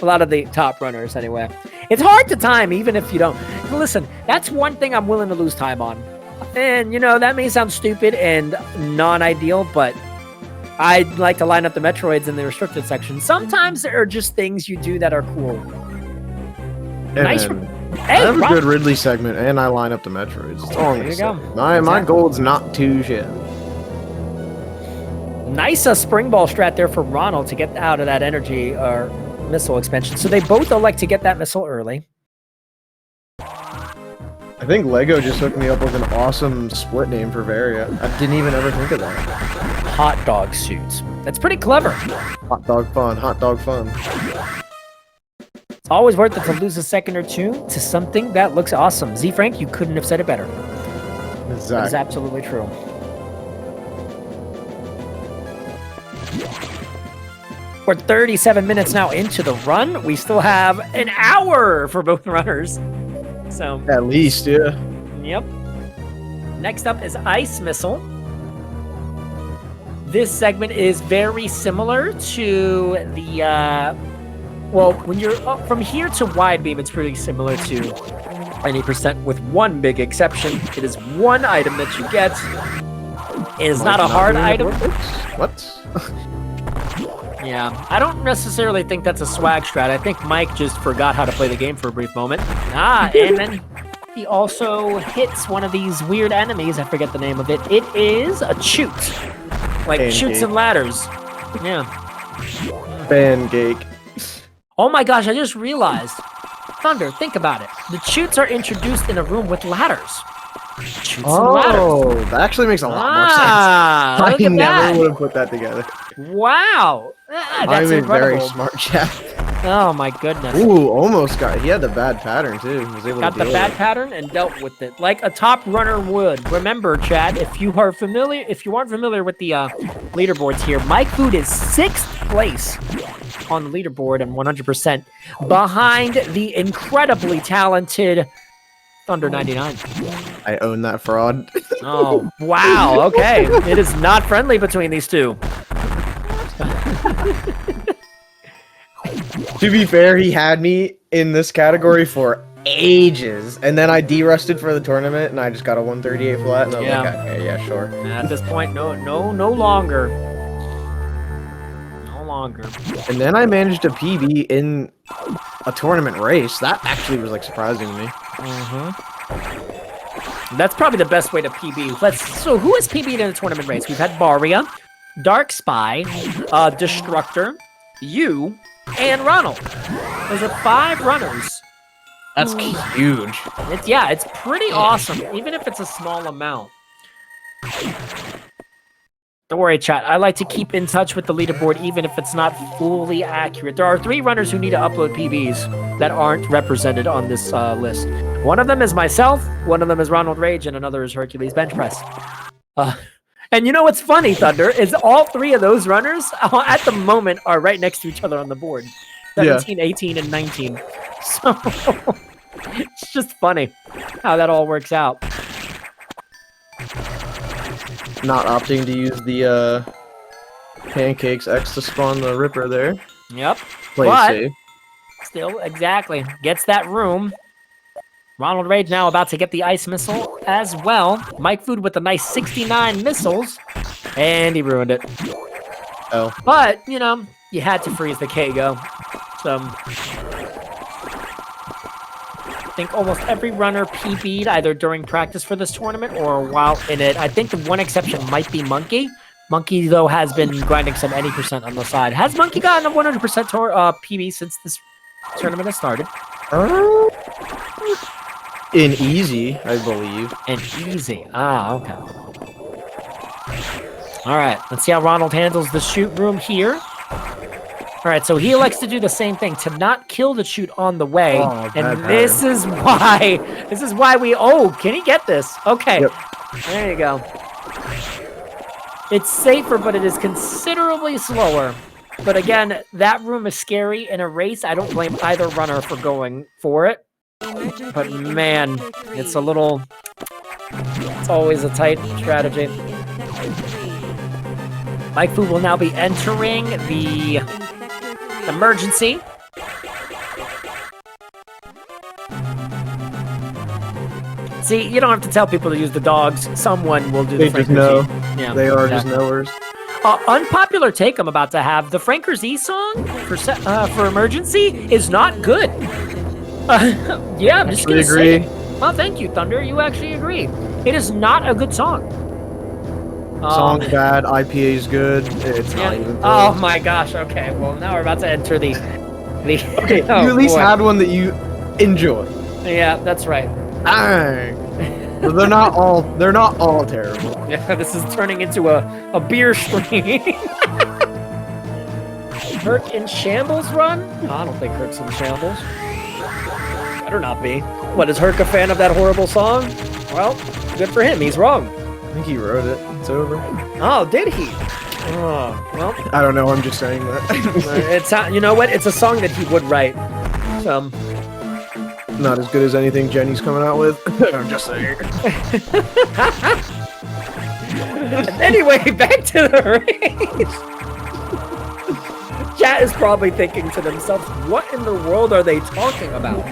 A lot of the top runners, anyway. It's hard to time, even if you don't. Listen, that's one thing I'm willing to lose time on. And, that may sound stupid and non-ideal, but I'd like to line up the Metroids in the restricted section. Sometimes there are just things you do that are cool. Nice. I have a good Ridley segment, and I line up the Metroids. That's all I'm gonna say. My gold's not too shit. Nice spring ball strat there for Ronald to get out of that energy or missile expansion. So they both elect to get that missile early. I think Lego just hooked me up with an awesome split name for Varia. I didn't even ever think of that. Hot dog suits. That's pretty clever. Hot dog fun. Hot dog fun. It's always worth it to lose a second or two to something that looks awesome. Z Frank, you couldn't have said it better. Exactly. That is absolutely true. We're 37 minutes now into the run. We still have an hour for both runners. So at least, yeah. Yep. Next up is Ice Missile. This segment is very similar to the well, when you're up from here to wide beam, it's pretty similar to any percent with one big exception. It is one item that you get. It is not a hard item. What? Yeah, I don't necessarily think that's a swag strat. I think Mike just forgot how to play the game for a brief moment. And then he also hits one of these weird enemies. I forget the name of it. It is a chute. Like chutes and ladders. Yeah. Pancake. Oh my gosh, I just realized. Thunder, think about it. The chutes are introduced in a room with ladders. Shoot some ladders. That actually makes a lot more Ah, look sense. I at that. never would have put that together. Wow. That's I'm a incredible. very smart chap. Oh my goodness. Ooh, almost got. He had the bad pattern too. He was able Got to the deal bad with it. pattern and dealt with it like a top runner would. Remember, Chad, if you aren't familiar with the leaderboards here, mikefood is 6th place on the leaderboard and 100% behind the incredibly talented Thunder 99. I own that fraud. Oh, wow. Okay. It is not friendly between these two. To be fair, he had me in this category for ages, and then I de-rusted for the tournament, and I just got a 138 flat, and I was like, okay, yeah, sure. At this point, no longer. No longer. And then I managed a PB in a tournament race. That actually was like surprising to me. That's probably the best way to PB. So who has PB'd in a tournament race? We've had Baria, Dark Spy, Destructor, you, and Ronald. Those are 5 runners. That's huge. It's pretty awesome, even if it's a small amount. Don't worry, chat. I like to keep in touch with the leaderboard, even if it's not fully accurate. There are 3 runners who need to upload PBs that aren't represented on this list. One of them is myself, one of them is Ronald Rage, and another is Hercules Bench Press. And you know what's funny, Thunder, is all 3 of those runners at the moment are right next to each other on the board. 17, 18, and 19. So it's just funny how that all works out. Not opting to use the Pancakes X to spawn the Ripper there. Yep. Play But safe. still, exactly. Gets that room. Ronald Rage now about to get the ice missile as well. mikefood with a nice 69 missiles. And he ruined it. Oh. But, you know, you had to freeze the Kago. So I think almost every runner PB'd either during practice for this tournament or while in it. I think the one exception might be Monkey. Monkey, though, has been grinding some 80% on the side. Has Monkey gotten a 100% PB since this tournament has started? In easy, I believe. And easy. Ah, okay. All right, let's see how Ronald handles the shoot room here. All right, so he elects to do the same thing, to not kill the shoot on the way. And this is why we... Oh, can he get this? Okay, Yep. There you go. It's safer, but it is considerably slower. But again, that room is scary in a race. I don't blame either runner for going for it. But man, it's always a tight strategy. mikefood will now be entering the emergency. See, you don't have to tell people to use the dogs. Someone will do the They just know. Yeah, They are exactly. just knowers. Unpopular take I'm about to have. The Franker Z song for emergency is not good. Yeah, I'm just gonna say it. Well, thank you, Thunder. You actually agree. It is not a good song. Song's bad. IPA is good. It's not even. Oh my gosh. Okay. Well, now we're about to enter the. Okay, Oh, you at least boy. had one that you enjoy. Yeah, that's right. Dang. But they're not all terrible. Yeah, this is turning into a beer stream. Herc in Shambles run? No, I don't think Herc's in Shambles. Better not be. What, is Herc a fan of that horrible song? Well, good for him. He's wrong. I think he wrote it. It's over. Oh, did he? Oh, well. I don't know. I'm just saying that. It's you know what? It's a song that he would write. Not as good as anything Jenny's coming out with. I'm just saying. Anyway, back to the race. Chat is probably thinking to themselves, what in the world are they talking about?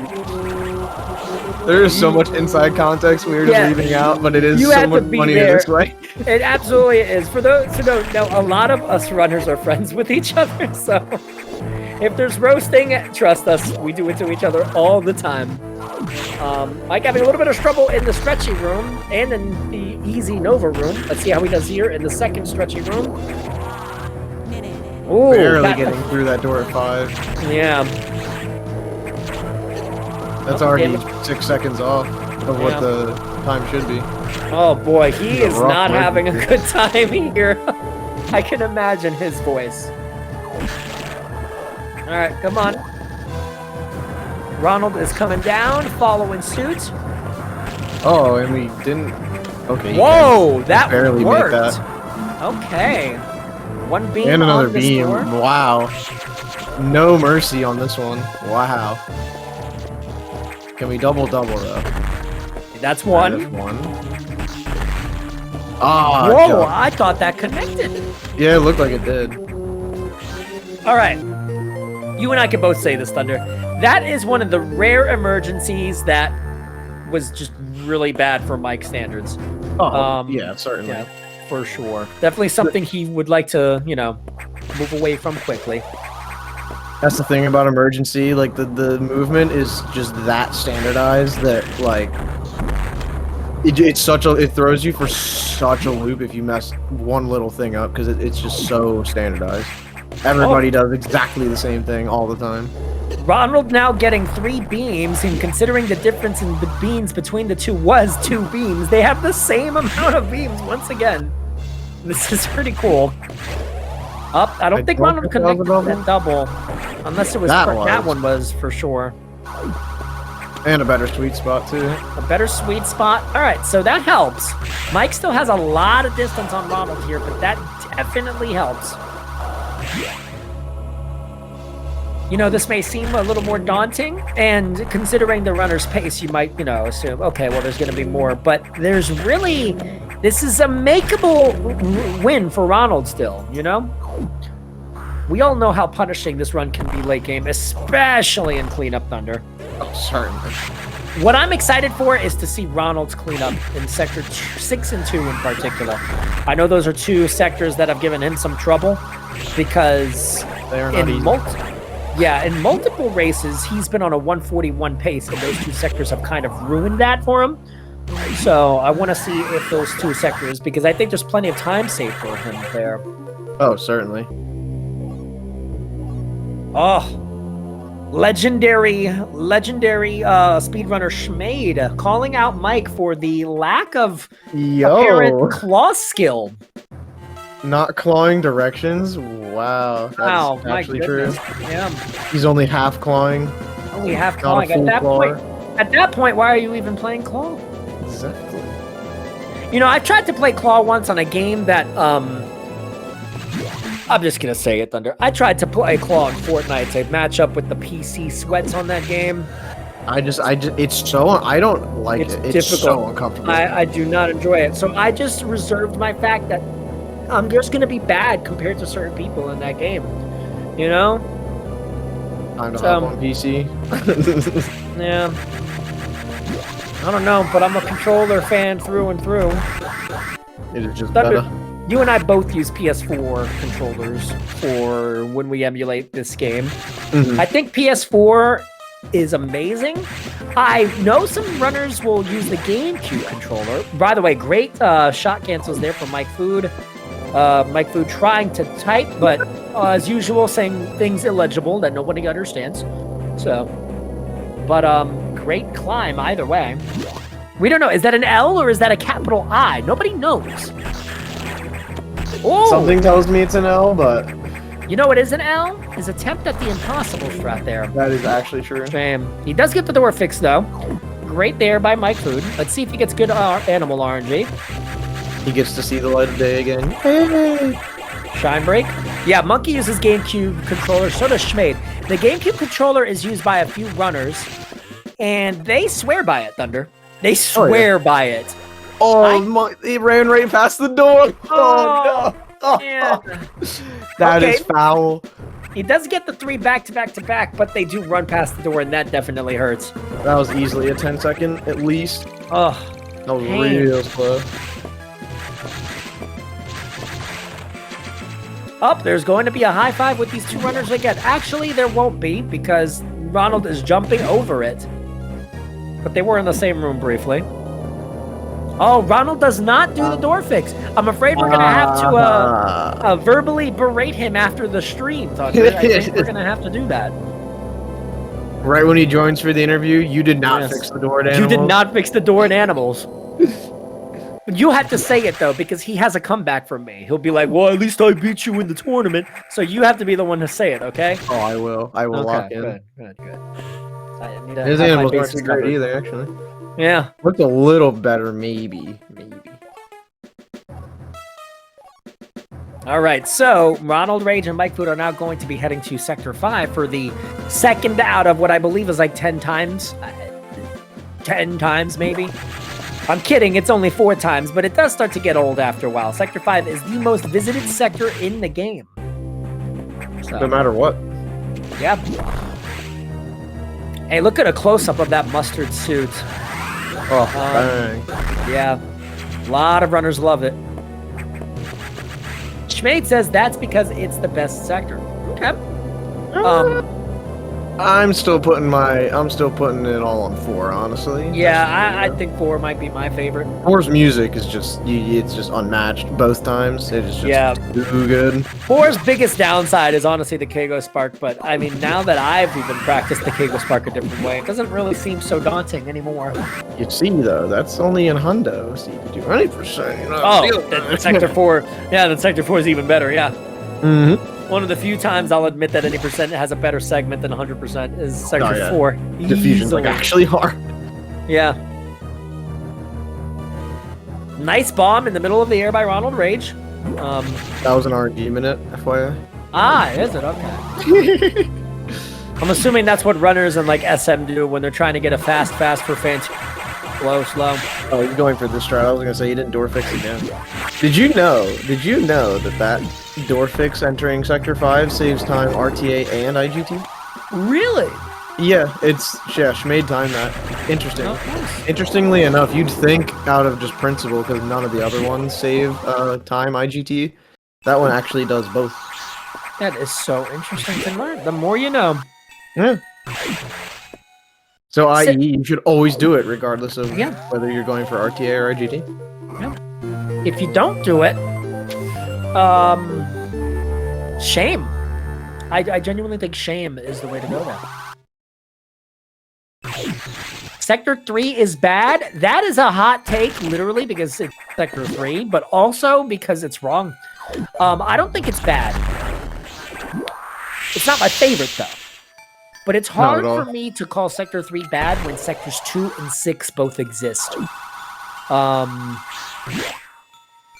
There is so much inside context we were just leaving out, but it is You so have to much be funnier there. this way. It absolutely is. For those who don't know, a lot of us runners are friends with each other, so if there's roasting, trust us, we do it to each other all the time. Mike having a little bit of trouble in the stretchy room and in the easy Nova room. Let's see how he does here in the second stretchy room. Ooh, Barely getting through that door at 5. Yeah. That's already 6 seconds off. of what the time should be. Oh boy, he is not rough having a life. good time here. I can imagine his voice. All right, come on. Ronald is coming down, following suit. Oh, and we didn't. Okay. Whoa, that barely made worked. that. Okay. One beam And another on this beam. door. Wow. No mercy on this one. Wow. Can we double though? That's one. That's one. Ah. Whoa, jump. I thought that connected. Yeah, it looked like it did. All right. You and I can both say this, Thunder. That is one of the rare emergencies that was just really bad for Mike standards. Oh, yeah, certainly. Yeah, for sure. Definitely something he would like to, move away from quickly. That's the thing about emergency. Like the movement is just that standardized that like it throws you for such a loop if you mess one little thing up because it's just so standardized. Everybody does exactly the same thing all the time. Ronald now getting 3 beams, and considering the difference in the beams between the two was 2 beams, they have the same amount of beams once again. This is pretty cool. Up, I don't think Ronald connected that double, unless it was that one was for sure. And a better sweet spot too. A better sweet spot. All right, so that helps. Mike still has a lot of distance on Ronald here, but that definitely helps. This may seem a little more daunting, and considering the runner's pace, you might, assume, okay, well, there's going to be more, but this is a makeable win for Ronald still, We all know how punishing this run can be late game, especially in Cleanup Thunder. Oh, certainly. What I'm excited for is to see Ronald's cleanup in Sector 6 and 2 in particular. I know those are 2 sectors that have given him some trouble, because they are not easy. In multiple races, he's been on a 141 pace, and those 2 sectors have kind of ruined that for him. So I want to see if those 2 sectors, because I think there's plenty of time saved for him there. Oh, certainly. Oh, legendary speedrunner Schmade calling out Mike for the lack of apparent claw skill. Not clawing directions? Wow. That's actually true. Yeah. He's only half clawing. Only half clawing. At that point, why are you even playing claw? Exactly. I tried to play claw once on a game that, I'm just going to say it, Thunder. I tried to play claw in Fortnite to match up with the PC sweats on that game. It's so, I don't like it. It's difficult. So uncomfortable. I do not enjoy it. So I just reserved my fact that I'm just going to be bad compared to certain people in that game. Time to hop on PC. Yeah. I don't know, but I'm a controller fan through and through. It is just Thunder, better. you and I both use PS4 controllers for when we emulate this game. Mm-hmm. I think PS4 is amazing. I know some runners will use the GameCube controller. By the way, great shot cancels there from mikefood. Mikefood trying to type, but as usual, saying things illegible that nobody understands. But great climb either way. We don't know. Is that an L or is that a capital I? Nobody knows. Oh! Something tells me it's an L, but you know what is an L? Is attempt at the impossible strat there. that is actually true. Shame. He does get the door fixed though. Great there by Mikefood. Let's see if he gets good animal RNG. He gets to see the light of day again. Hey. Shine break. Yeah, Monkey uses GameCube controller. So does Schmade. The GameCube controller is used by a few runners, and they swear by it, Thunder. They swear by it. Oh, he ran right past the door. Oh no. Yeah. That is foul. He does get the 3 back-to-back-to-back, but they do run past the door, and that definitely hurts. That was easily a 10-second at least. Oh, that was real slow. Up, there's going to be a high five with these 2 runners again. Actually, there won't be because Ronald is jumping over it. But they were in the same room briefly. Oh, Ronald does not do the door fix. I'm afraid we're going to have to verbally berate him after the stream, Thunder. I think we're going to have to do that. Right when he joins for the interview, you did not Yes. fix the door at You Animals. did not fix the door in Animals. You have to say it though, because he has a comeback from me. He'll be like, "Well, at least I beat you in the tournament." So you have to be the one to say it, okay? Oh, I will. I will lock in. Good. I need to His have my Animals weren't bases too great covered. either, actually. Yeah. Looked a little better, maybe. All right, so Ronald Rage and Mike Food are now going to be heading to Sector 5 for the second out of what I believe is like 10 times. 10 times, maybe? I'm kidding, it's only 4 times, but it does start to get old after a while. Sector 5 is the most visited sector in the game. So, No matter what. yeah. Hey, look at a close-up of that mustard suit. Oh, bang. Yeah, a lot of runners love it. Schmade says that's because it's the best sector. Okay. I'm still putting it all on 4, honestly. Yeah, I think 4 might be my favorite. 4's music is it's just unmatched both times. It is just too good. 4's biggest downside is honestly the Kago Spark, but I mean, now that I've even practiced the Kago Spark a different way, it doesn't really seem so daunting anymore. You see, though, that's only in hundo, so you can do 90%. You know, Oh, the Sector 4, yeah, the Sector 4 is even better, yeah. Mm-hmm. One of the few times I'll admit that any percent has a better segment than 100% is Sector Oh, yeah. 4. Diffusion's like Easily. actually hard. Yeah. Nice bomb in the middle of the air by Ronald Rage. That was an RNG minute, FYI. Ah, is it? Okay. I'm assuming that's what runners and like SM do when they're trying to get a fast for fancy. Slow. Oh, he's going for this strat. I was gonna say he didn't door fix again. Did you know that door fix entering Sector 5 saves time RTA and IGT? Really? Yeah, Schmade timed that. Interesting. Oh, nice. Interestingly enough, you'd think out of just principle, because none of the other ones save time IGT, that one actually does both. That is so interesting to learn. The more you know. Yeah. So, i.e., you should always do it, regardless of whether you're going for RTA or IGT. Yeah. If you don't do it, shame. I genuinely think shame is the way to go there. Sector 3 is bad. That is a hot take, literally, because it's Sector 3, but also because it's wrong. I don't think it's bad. It's not my favorite, though. But it's hard for me to call Sector 3 bad when Sectors 2 and 6 both exist.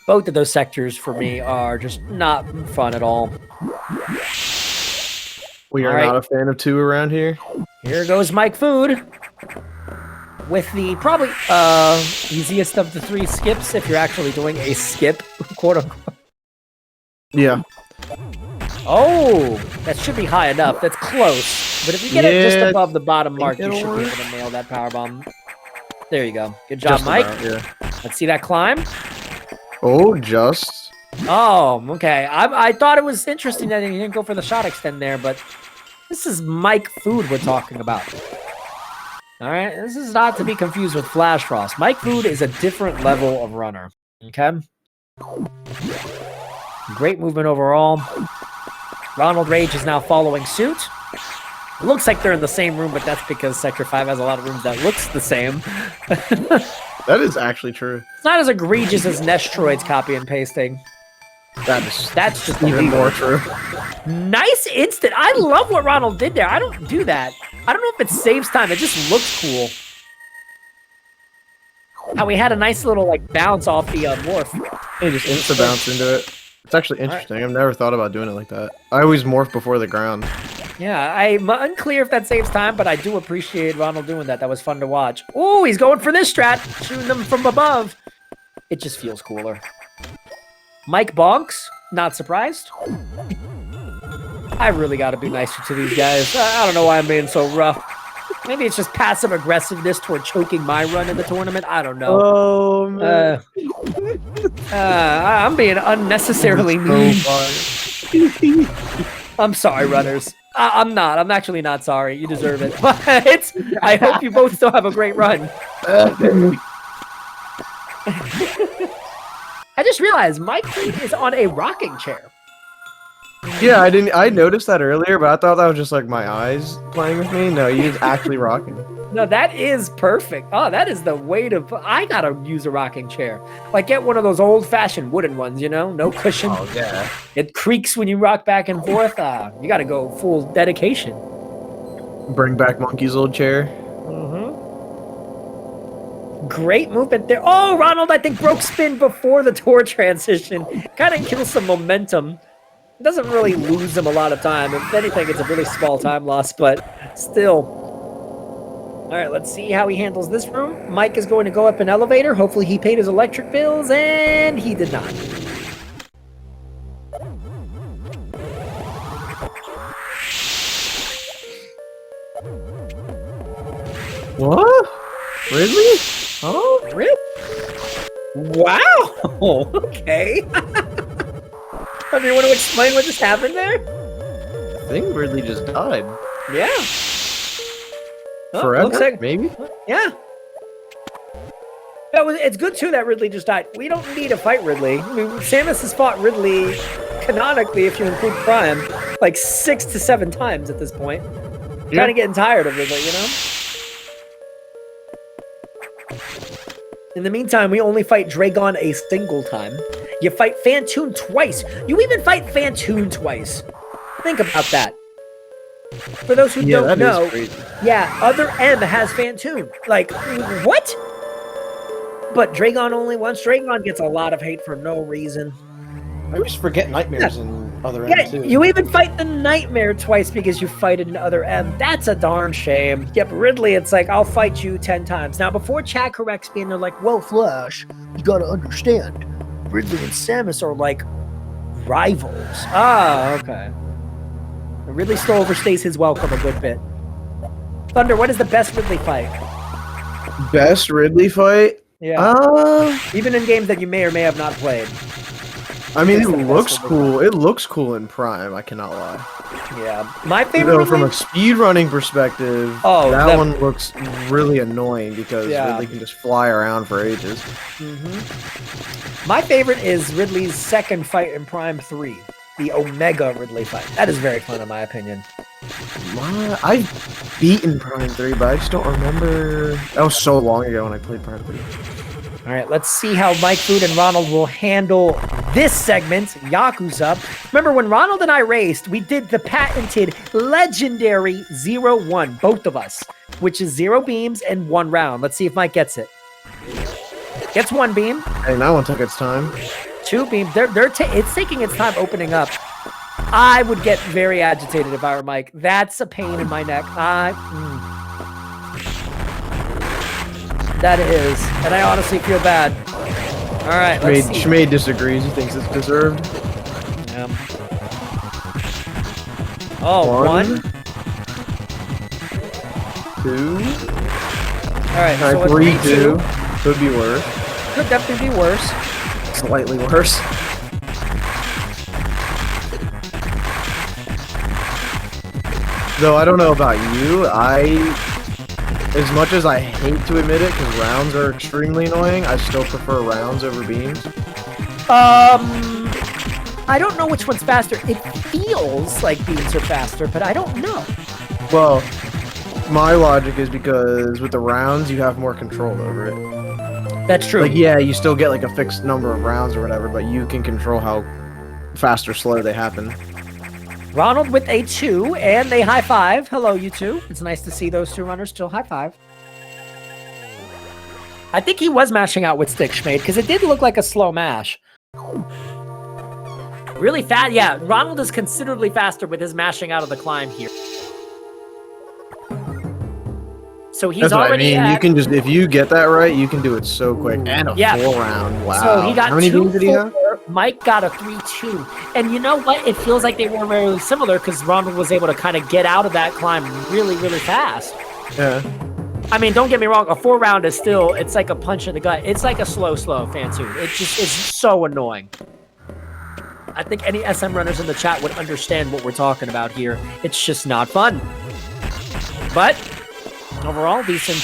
Both of those sectors, for me, are just not fun at all. We are not a fan of 2 around here. Here goes Mike Food. With the probably easiest of the 3 skips, if you're actually doing a skip, quote unquote. Yeah. Oh, that should be high enough. That's close. But if you get it just above the bottom mark, you should be able to nail that power bomb. There you go. Good job, Mike. Let's see that climb. Oh, just. Oh, okay. I thought it was interesting that he didn't go for the shot extend there, but this is Mike Food we're talking about. All right, this is not to be confused with Flash Frost. Mike Food is a different level of runner. Okay. Great movement overall. Ronald Rage is now following suit. It looks like they're in the same room, but that's because Sector 5 has a lot of rooms that looks the same. That is actually true. It's not as egregious as Nestroid's copy and pasting. That's just even more true. Nice instant. I love what Ronald did there. I don't do that. I don't know if it saves time. It just looks cool. How we had a nice little like bounce off the morph. He just insta bounce into it. It's actually interesting. I've never thought about doing it like that. I always morph before the ground. Yeah, I'm unclear if that saves time, but I do appreciate Ronald doing that. That was fun to watch. Ooh, he's going for this strat, shooting them from above. It just feels cooler. Mike bonks, not surprised. I really got to be nicer to these guys. I don't know why I'm being so rough. Maybe it's just passive aggressiveness toward choking my run in the tournament. I don't know. Oh, man. I'm being unnecessarily mean. I'm sorry, runners. I'm not. I'm actually not sorry. You deserve it. But I hope you both still have a great run. I just realized Mike is on a rocking chair. Yeah, I noticed that earlier, but I thought that was just like my eyes playing with me. No, he's actually rocking. No, that is perfect. Oh, that is the way to. I gotta use a rocking chair. Like, get one of those old-fashioned wooden ones. You know, no cushion. Oh yeah. It creaks when you rock back and forth. You gotta go full dedication. Bring back Monkey's old chair. Great movement there. Oh, Ronald, I think broke spin before the tour transition. Kind of kills some momentum. It doesn't really lose him a lot of time. If anything, it's a really small time loss, but still. All right, let's see how he handles this room. Mike is going to go up an elevator. Hopefully he paid his electric bills, and he did not. What? Really? Oh, really? Wow. Okay. Do you want to explain what just happened there? I think Ridley just died. Yeah. Oh, Forever, looks like, maybe? yeah. It's good, too, that Ridley just died. We don't need to fight Ridley. I mean, Samus has fought Ridley, canonically, if you include Prime, like 6 to 7 times at this point. Yeah. Kind of getting tired of Ridley, you know? In the meantime, we only fight Dragon a single time. You fight Fantoon twice. You even fight Fantoon twice. Think about that. For those who don't know, yeah, Other M has Fantoon. Like, what? But Dragon only once. Dragon gets a lot of hate for no reason. I always forget Nightmares in Other M Yeah, too. you even fight the Nightmare twice because you fight in Other M. That's a darn shame. Yep, Ridley, it's like, I'll fight you 10 times. Now, before chat corrects me and they're like, well, Flash, you gotta understand, Ridley and Samus are like rivals. Ah, okay. Ridley still overstays his welcome a good bit. Thunder, what is the best Ridley fight? Best Ridley fight? Yeah. Even in games that you may or may have not played. I mean, it looks cool. It looks cool in Prime. I cannot lie. Yeah, my favorite. From a speedrunning perspective, that one looks really annoying because Ridley can just fly around for ages. My favorite is Ridley's second fight in Prime 3, the Omega Ridley fight. That is very fun, in my opinion. I've beaten Prime 3, but I just don't remember. That was so long ago when I played Prime 3. All right, let's see how Mike Food and Ronald will handle this segment, Yakuza. Remember, when Ronald and I raced, we did the patented legendary 0-1, both of us, which is 0 beams and 1 round. Let's see if Mike gets it. Gets 1 beam. Hey, that one took its time. 2 beams. It's taking its time opening up. I would get very agitated if I were Mike. That's a pain in my neck. That is, and I honestly feel bad. All right, let's see. Schmade disagrees. He thinks it's deserved. Yeah. Oh, 1. 2. All right, so 3-2. Could be worse. Could definitely be worse. Slightly worse. Though I don't know about you, as much as I hate to admit it, because rounds are extremely annoying, I still prefer rounds over beams. I don't know which one's faster. It feels like beams are faster, but I don't know. Well, my logic is because with the rounds, you have more control over it. That's true. Like, yeah, you still get like a fixed number of rounds or whatever, but you can control how fast or slow they happen. Ronald with a 2 and a high five. Hello, you two. It's nice to see those 2 runners still high five. I think he was mashing out with stick, Schmade, because it did look like a slow mash. Really fast. Yeah, Ronald is considerably faster with his mashing out of the climb here. So he's already. You can just, if you get that right, you can do it so quick. And a 4 round. Wow. So he got How many beams did he have? Mike got a 3-2. And you know what? It feels like they were really similar because Ronald was able to kind of get out of that climb really, really fast. Yeah. I mean, don't get me wrong. A 4 round is still, it's like a punch in the gut. It's like a slow Fantoon. It just is so annoying. I think any SM runners in the chat would understand what we're talking about here. It's just not fun. But overall, decent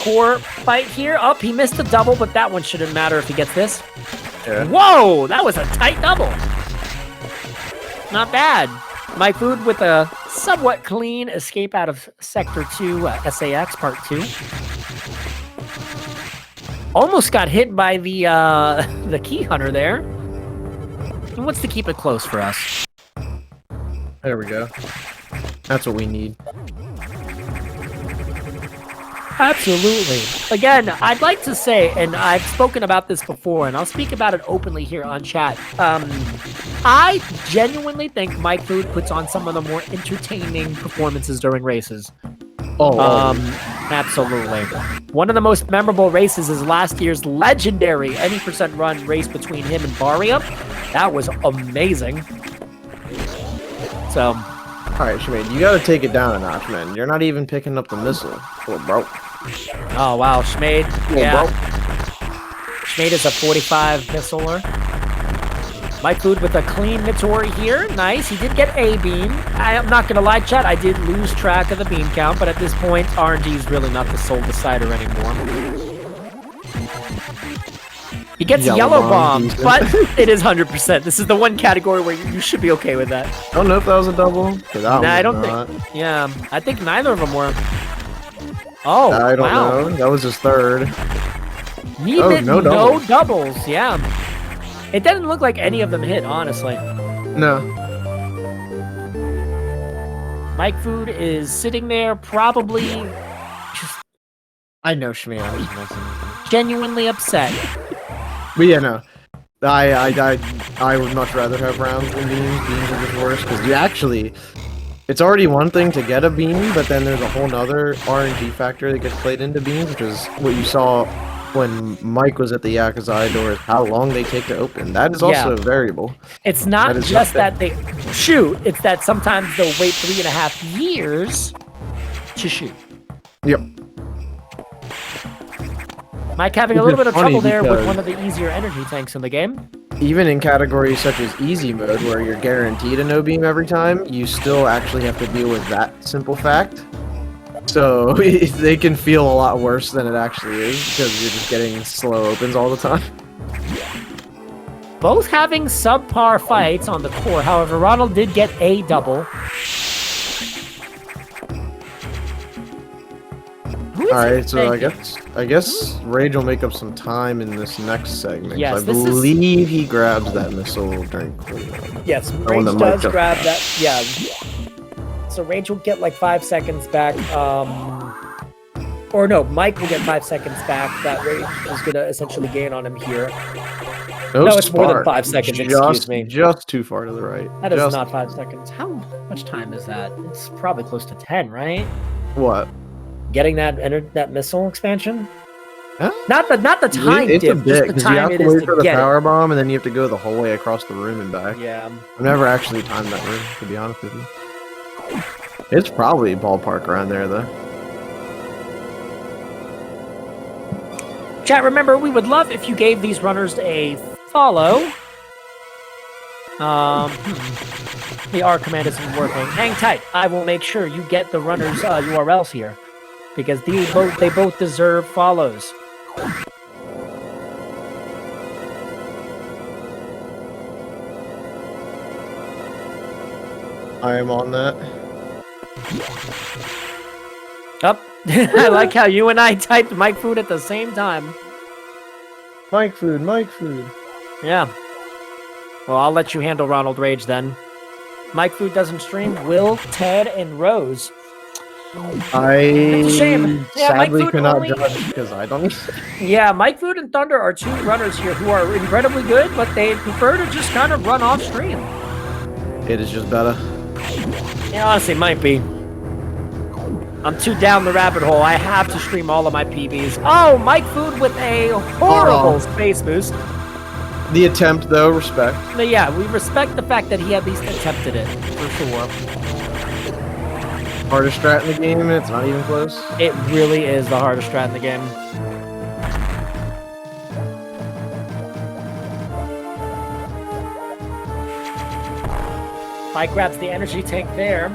core fight here. Oh, he missed a double, but that one shouldn't matter if he gets this. Yeah. Whoa, that was a tight double. Not bad. Mike Food with a somewhat clean escape out of Sector 2 SAX Part 2. Almost got hit by the key hunter there. He wants to keep it close for us. There we go. That's what we need. Absolutely. Again, I'd like to say, and I've spoken about this before, and I'll speak about it openly here on chat. I genuinely think Mike Food puts on some of the more entertaining performances during races. Absolutely. One of the most memorable races is last year's legendary any percent run race between him and Baria. That was amazing. So, alright, Shemaine, you gotta take it down a notch, man. You're not even picking up the missile. Oh, bro. oh wow, Schmade. Yeah. Bro. Schmade is a 45 missiler. Mike Food with a clean Mittori here. Nice. He did get a beam. I am not going to lie, chat. I did lose track of the beam count, but at this point, RNG is really not the sole decider anymore. He gets yellow bomb, but it is 100%. This is the one category where you should be okay with that. I don't know if that was a double. Nah, I don't think. Yeah, I think neither of them were. Oh, I don't wow. know. That was his third. No doubles. Yeah. It doesn't look like any of them hit, honestly. No. Mike Food is sitting there, probably just I know, Shemaine. I was messing. genuinely upset. But yeah, no. I would much rather have rounds than beams. Beams are just worse because you actually. It's already one thing to get a beam, but then there's a whole nother RNG factor that gets played into beams, which is what you saw when Mike was at the Yakuza doors, how long they take to open. That is also a variable. It's not just that they shoot, it's that sometimes they'll wait 3.5 years to shoot. Yep. Mike having a little bit of trouble there with one of the easier energy tanks in the game. Even in categories such as easy mode, where you're guaranteed a no beam every time, you still actually have to deal with that simple fact. So they can feel a lot worse than it actually is because you're just getting slow opens all the time. Both having subpar fights on the core. However, Ronald did get a double. Alright, so I guess Rage will make up some time in this next segment. Yes, I believe he grabs that missile during cooldown. Yes, Rage does grab that. Yeah. So Rage will get like 5 seconds back. Or no, Mike will get 5 seconds back. That Rage is going to essentially gain on him here. No, it's more than 5 seconds, excuse me. Just too far to the right. That is not 5 seconds. How much time is that? It's probably close to 10, right? What? Getting that missile expansion? Huh? Not the time it's dip, a bit, just the time you it have to is wait for to the get power it. bomb, and then you have to go the whole way across the room and back. Yeah. I've never actually timed that room, to be honest with you. It's probably ballpark around there, though. Chat, remember, we would love if you gave these runners a follow. The R command isn't working. Hang tight. I will make sure you get the runners' URLs here. Because they both deserve follows. I am on that. Up. I like how you and I typed Mike Food at the same time. Mike Food, Mike Food. Yeah. Well, I'll let you handle Ronald Rage then. Mike Food doesn't stream. Will, Ted, and Rose. It's a shame. Yeah, sadly cannot judge because I don't. Yeah, Mike Food and Thunder are two runners here who are incredibly good, but they prefer to just kind of run off stream. It is just better. Yeah, honestly, might be. I'm too down the rabbit hole. I have to stream all of my PBs. Oh, Mike Food with a horrible space boost. The attempt, though, respect. But yeah, we respect the fact that he at least attempted it, for sure. Hardest strat in the game, and it's not even close. It really is the hardest strat in the game. Mike grabs the energy tank there.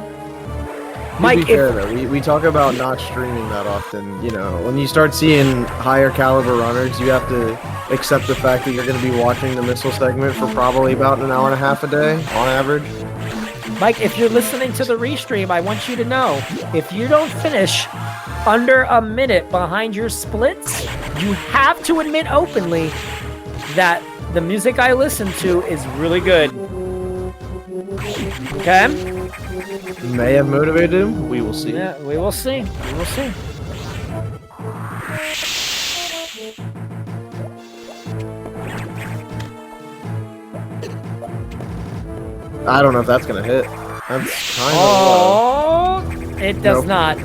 Mike, fair, though, we talk about not streaming that often. You know, when you start seeing higher caliber runners, you have to accept the fact that you're going to be watching the missile segment for probably about an hour and a half a day, on average. Mike, if you're listening to the restream, I want you to know, if you don't finish under a minute behind your splits, you have to admit openly that the music I listen to is really good. Okay? May have motivated him. We will see. Yeah, we will see. We will see. I don't know if that's gonna hit. That's kind of Oh, it does Nope. not.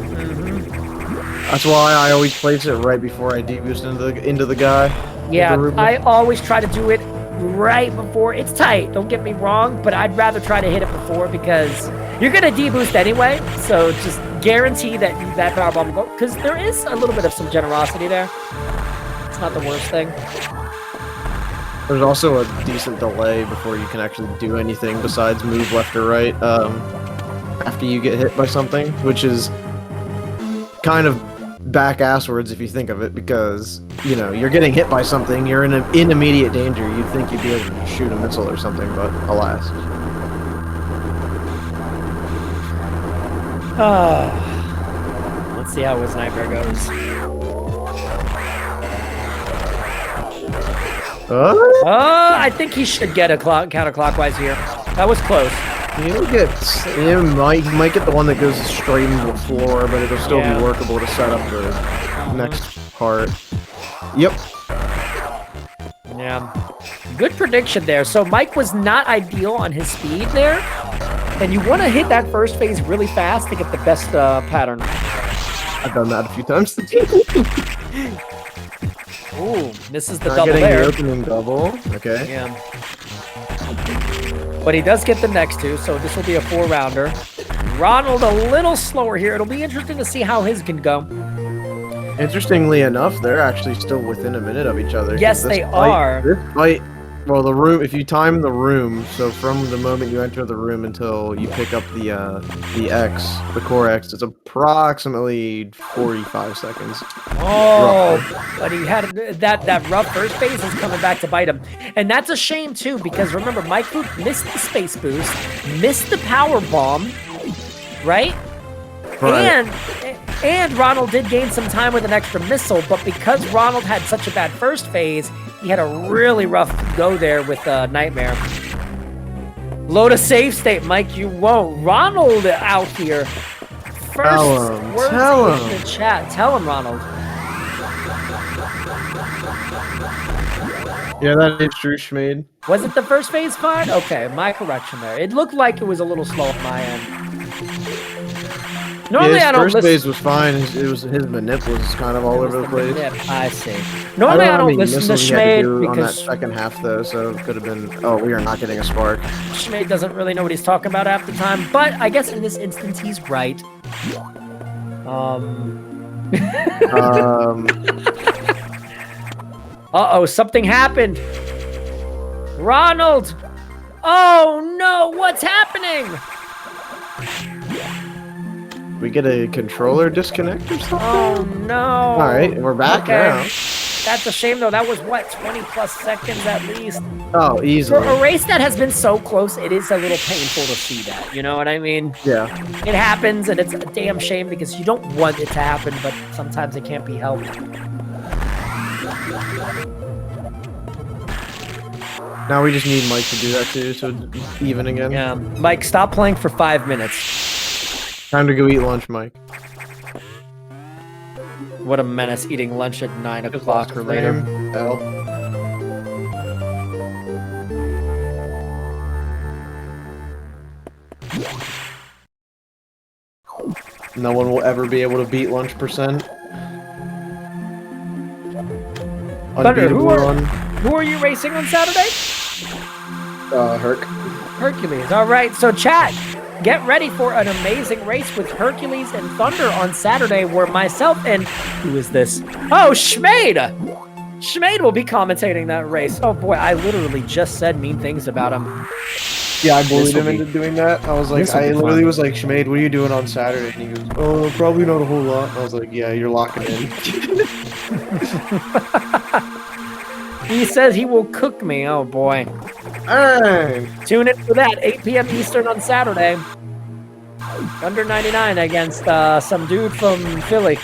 That's why I always place it right before I deboost into the guy. Yeah, The Ruben. I always try to do it right before. It's tight, don't get me wrong, but I'd rather try to hit it before because you're gonna deboost anyway. So just guarantee that that power bomb will go, because there is a little bit of some generosity there. It's not the worst thing. There's also a decent delay before you can actually do anything besides move left or right after you get hit by something, which is kind of back-asswards if you think of it, because, you know, you're getting hit by something, you're in immediate danger, you'd think you'd be able to shoot a missile or something, but alas. Let's see how his nightmare goes. I think he should get a counterclockwise here. That was close. You might get the one that goes straight into the floor, but it'll still be workable to set up the next part. Yep. Yeah. Good prediction there. So Mike was not ideal on his speed there. And you want to hit that first phase really fast to get the best pattern. I've done that a few times. Ooh, misses the Not double getting there. the opening double. Okay. Yeah. But he does get the next two, so this will be a 4-rounder. Ronald a little slower here. It'll be interesting to see how his can go. Interestingly enough, they're actually still within a minute of each other. Yes, they are. This fight, well, the room. If you time the room, so from the moment you enter the room until you pick up the X, the core X, it's approximately 45 seconds. Oh, but he had that rough first phase is coming back to bite him. And that's a shame too, because remember, mikefood missed the space boost, missed the power bomb, right? And Ronald did gain some time with an extra missile, but because Ronald had such a bad first phase, he had a really rough go there with Nightmare. Load a save state, Mike, you won't. Ronald out here. First words in the chat. Tell him, Ronald. Yeah, that is true, Schmade. Was it the first phase fine? Okay, my correction there. It looked like it was a little slow at my end. Normally, yeah, I don't first listen. phase was fine. His manip was kind of all over the place. I see. Normally, I don't listen to Schmade on that because second half though, so it could have been. Oh, we are not getting a spark. Schmade doesn't really know what he's talking about half the time. But I guess in this instance, he's right. Uh-oh, something happened. Ronald! Oh no, what's happening? We get a controller disconnect or something? Oh no. Alright, we're back now. That's a shame though. That was what, 20 plus seconds at least? Oh, easily. For a race that has been so close, it is a little painful to see that. You know what I mean? Yeah. It happens and it's a damn shame because you don't want it to happen, but sometimes it can't be helped. Now we just need Mike to do that too, so it's even again. Yeah. Mike, stop playing for 5 minutes. Time to go eat lunch, Mike. What a menace, eating lunch at 9 o'clock or later. L. No one will ever be able to beat lunch percent. Thunder, Unbeatable run. who are you racing on Saturday? Herc. Hercules. All right, so chat, get ready for an amazing race with Hercules and Thunder on Saturday, where myself and who is this? Oh, Schmade! Schmade will be commentating that race. Oh boy, I literally just said mean things about him. Yeah, I bullied him into doing that. I was like, I literally was like, Schmade, what are you doing on Saturday? And he goes, oh, probably not a whole lot. I was like, yeah, you're locking in. He says he will cook me. Oh boy. Hey! Tune in for that, 8 p.m. Eastern on Saturday. Under 99 against some dude from Philly.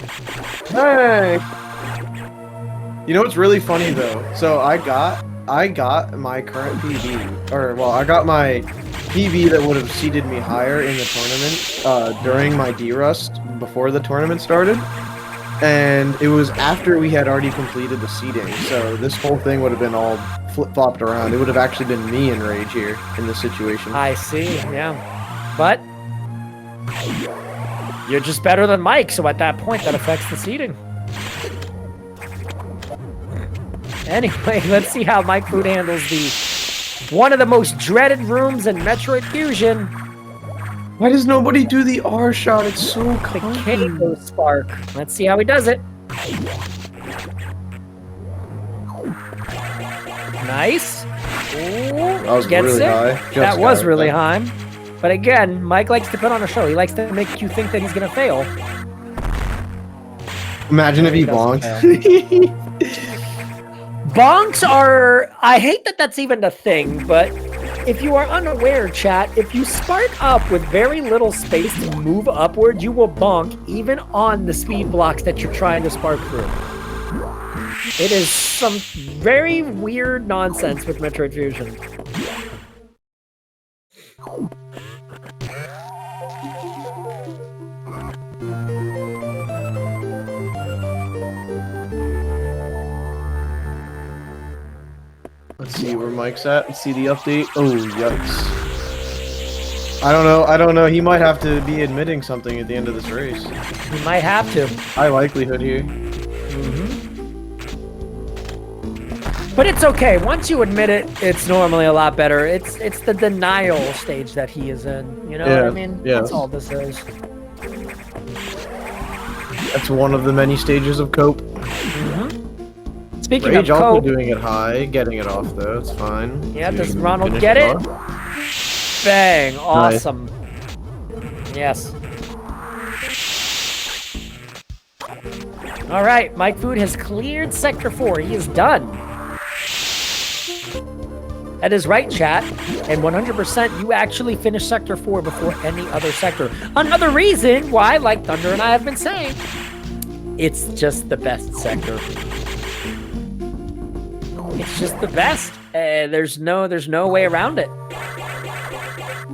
Hey! You know what's really funny though? So I got my current PB, or well, I got my PB that would have seeded me higher in the tournament during my D-Rust before the tournament started, and it was after we had already completed the seeding. So this whole thing would have been all flip-flopped around. It would have actually been me and Rage here in this situation. I see, yeah, but you're just better than Mike, so at that point, that affects the seeding. Anyway, let's see how mikefood handles one of the most dreaded rooms in Metroid Fusion. Why does nobody do the R shot? It's so The clunky. Kano Spark. Let's see how he does it. Nice. Ooh, That was gets really it. high. That was got it, really though. high. But again, Mike likes to put on a show. He likes to make you think that he's going to fail. Imagine if he doesn't bonked. Bonks are... I hate that that's even a thing, but if you are unaware, chat, if you spark up with very little space to move upward, you will bonk even on the speed blocks that you're trying to spark through. It is some very weird nonsense with Metroid Fusion. Let's see where Mike's at. Let's see the update. Oh, yikes. I don't know. He might have to be admitting something at the end of this race. You might have to. High likelihood here. But it's okay. Once you admit it, it's normally a lot better. It's the denial stage that he is in. You know what I mean? yeah. That's all this is. That's one of the many stages of cope. Speaking Rage of also cope, doing it high, getting it off though. It's fine. yeah, So does you can Ronald finish get it? off. Bang! Awesome. Yes. All right, mikefood has cleared Sector 4. He is done. That is right, chat. And 100%, you actually finished Sector 4 before any other sector. Another reason why, like Thunder and I have been saying, it's just the best sector. It's just the best. There's no way around it.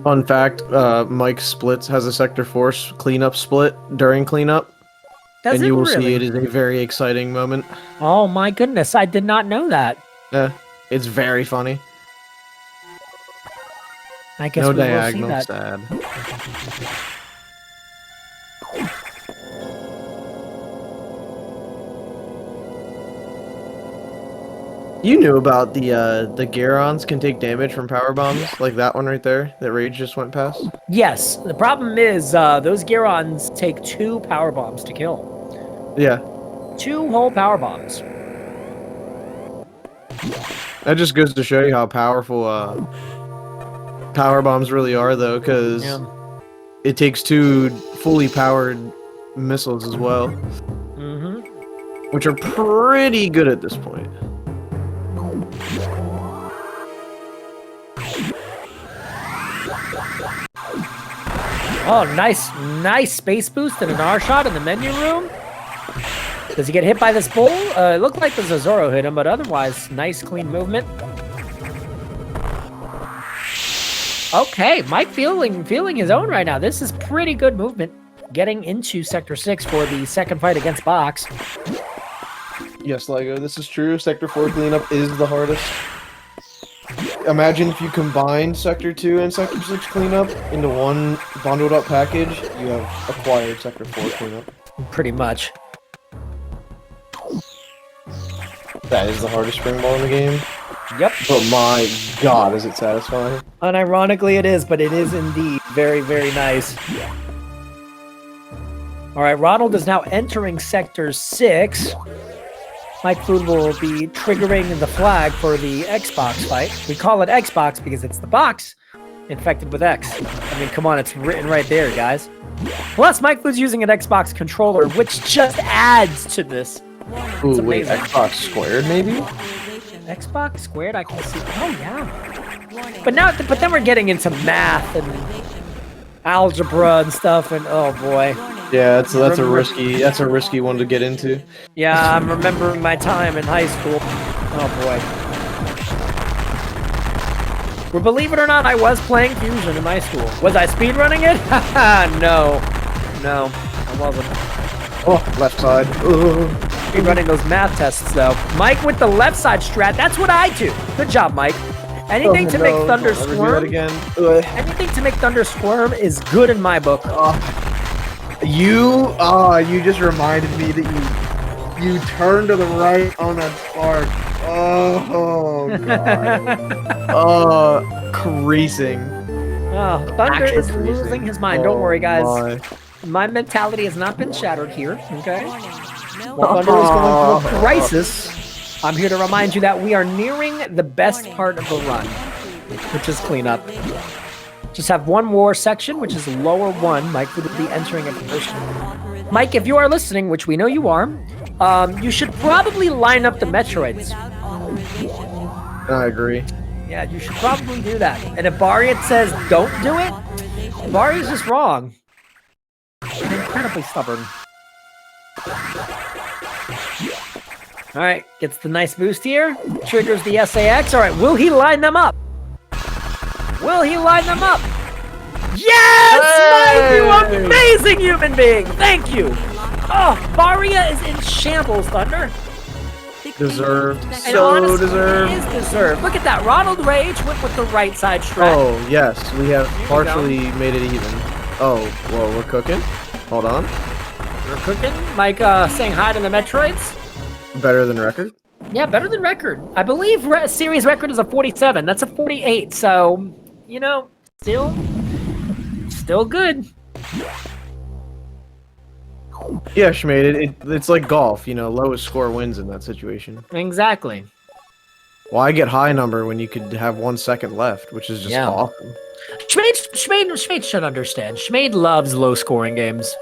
Fun fact, Mike Splits has a Sector 4 cleanup split during cleanup. Does and it you will really? see it is a very exciting moment. Oh my goodness, I did not know that. It's very funny. I guess No we will see diagonal, that. sad. You knew about the Garons can take damage from power bombs, like that one right there that Rage just went past? Yes, the problem is those Garons take 2 power bombs to kill. Yeah. 2 whole power bombs. That just goes to show you how powerful power bombs really are, though, because it takes 2 fully powered missiles as well, which are pretty good at this point. Oh, nice space boost and an R shot in the menu room. Does he get hit by this bull? It looked like the Zazoro hit him, but otherwise, nice clean movement. Okay, Mike feeling his own right now. This is pretty good movement. Getting into Sector 6 for the second fight against Box. Yes, Lego, this is true. Sector 4 cleanup is the hardest. Imagine if you combined Sector 2 and Sector 6 cleanup into one bundled up package, you have acquired Sector 4 cleanup. Pretty much. That is the hardest spring ball in the game. Yep. But my god, is it satisfying. Unironically, it is, but it is indeed very, very nice. All right, Ronald is now entering Sector 6. mikefood will be triggering the flag for the Xbox fight. We call it Xbox because it's the box infected with X. I mean, come on, it's written right there, guys. Plus, mikefood's using an Xbox controller, which just adds to this. Ooh, It's wait, amazing. Xbox squared maybe? Xbox squared, I can see. Oh, yeah. But then we're getting into math and algebra and stuff, and oh boy. Yeah, that's a risky one to get into. Yeah, I'm remembering my time in high school. Oh boy. Well, believe it or not, I was playing Fusion in high school. Was I speedrunning it? No, I wasn't. Oh, left side. Speedrunning those math tests though. Mike with the left side strat. That's what I do. Good job, Mike. Anything to make Thunder squirm. Anything to make Thunder squirm is good in my book. You just reminded me that you turn to the right on that spark. Oh god. Creasing. Oh, Thunder is losing his mind. Don't worry, guys. My mentality has not been shattered here. Okay. While Thunder is going through a crisis, I'm here to remind you that we are nearing the best part of the run, which is cleanup. Just have one more section, which is lower 1. Mike will be entering it first. Mike, if you are listening, which we know you are, you should probably line up the Metroids. I agree. Yeah, you should probably do that. And if Bariat says don't do it, Bariat's just wrong. And incredibly stubborn. Alright, gets the nice boost here. Triggers the SAX. Alright, will he line them up? Will he line them up? Yes! Hey! Mike, you amazing human being! Thank you! Oh, Baria is in shambles, Thunder. Deserved. And So honestly, deserved. It is deserved. Look at that. Ronald Rage went with the right side strat. Oh, yes. We have partially made it even. Oh, well, we're cooking. Hold on. We're cooking. Mike saying hi to the Metroids. Better than record? Yeah, better than record. I believe series record is a 47. That's a 48. So, you know, still good. Yeah, Schmade, it's like golf, you know, lowest score wins in that situation. Exactly. Why get high number when you could have 1 second left, which is just awesome. Schmade should understand. Schmade loves low-scoring games.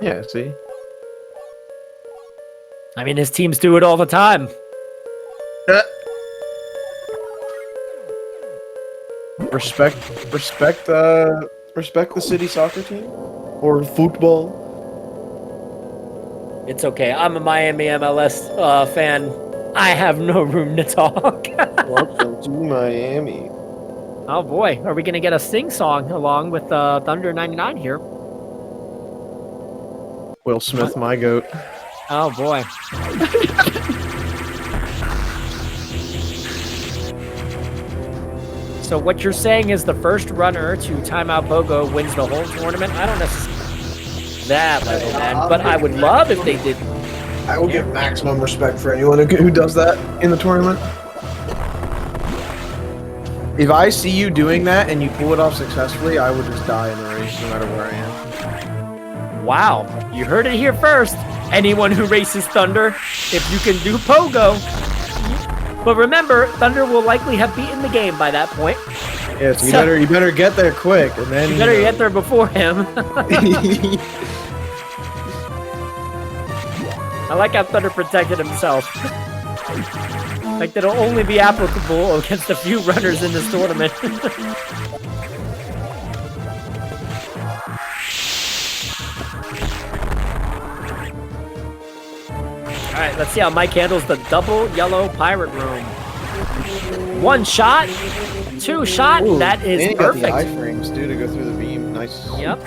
Yeah, see? I mean, his teams do it all the time. Respect the city soccer team? Or football? It's okay. I'm a Miami MLS fan. I have no room to talk. Welcome to Miami. Oh boy, are we gonna get a sing-song along with Thunder 99 here? Will Smith, my goat. Oh boy. So what you're saying is the first runner to timeout Bogo wins the whole tournament? I don't necessarily that level, man, but I would love if they did. I will give maximum respect for anyone who does that in the tournament. If I see you doing that and you pull it off successfully, I would just die in the race no matter where I am. Wow, you heard it here first. Anyone who races Thunder, if you can do Pogo. But remember, Thunder will likely have beaten the game by that point. Yes, you better get there quick, and then you better get there before him. I like how Thunder protected himself. Like that'll only be applicable against a few runners in this tournament. Alright, let's see how Mike handles the double yellow pirate room. 1 shot, 2 shot, Ooh, that is and he perfect. got the iframes, dude, to go through the beam. Nice. Yep.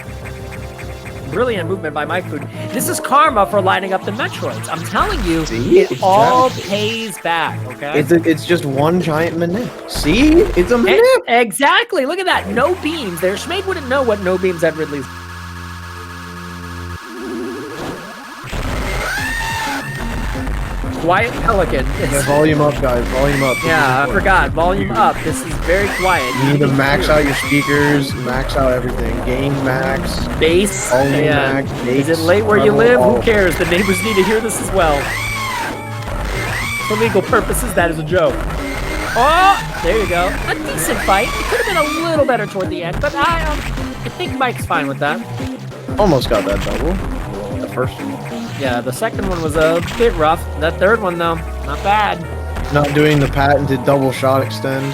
Brilliant movement by mikefood. This is karma for lining up the Metroids. I'm telling you, it all pays back, okay? It's just one giant manip. See? It's a manip! Exactly. Look at that. No beams there. Schmade wouldn't know what no beams at Ridley's. Quiet Pelican. Yeah, volume up, guys. Volume up. Yeah, I forgot. Volume up. This is very quiet. You need to max out your speakers, max out everything. Gain max. Bass. Volume max. Is it late where you live? Who cares? The neighbors need to hear this as well. For legal purposes, that is a joke. Oh, there you go. A decent fight. It could have been a little better toward the end, but I think Mike's fine with that. Almost got that double. The first one. Yeah, the second one was a bit rough. That third one, though, not bad. Not doing the patented double shot extend.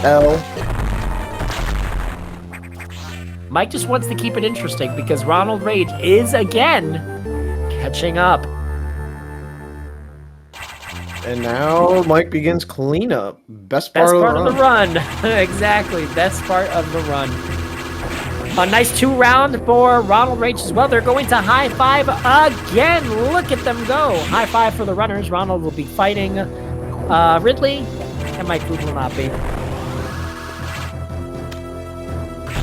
L. Mike just wants to keep it interesting because Ronald Rage is again catching up. And now Mike begins cleanup. Best Best part of the run. Exactly. Best part of the run. A nice 2-round for Ronald Rage as well. They're going to high five again. Look at them go. High five for the runners. Ronald will be fighting Ridley, and Mike Food will not be.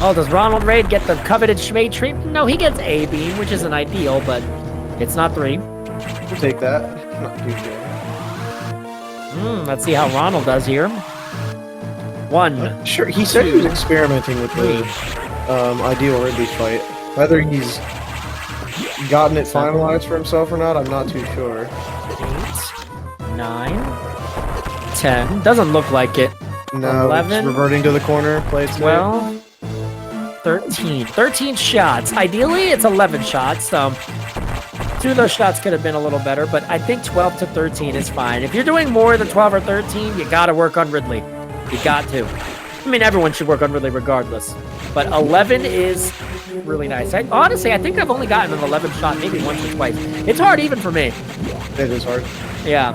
Oh, does Ronald Rage get the coveted Schmade treat? No, he gets A beam, which isn't ideal, but it's not 3. We'll take that. Not too sure. Let's see how Ronald does here. 1. Sure, he said he was experimenting with the ideal Ridley's fight. Whether he's gotten it finalized for himself or not, I'm not too sure. 8, 9, 10. Doesn't look like it. No, 11, it's reverting to the corner. Play it 12, 13. 13 shots. Ideally, it's 11 shots. 2 of those shots could have been a little better, but I think 12 to 13 is fine. If you're doing more than 12 or 13, you gotta work on Ridley. You got to. I mean, everyone should work on Ridley regardless. But 11 is really nice. Honestly, I think I've only gotten an 11 shot maybe once or twice. It's hard even for me. It is hard. Yeah.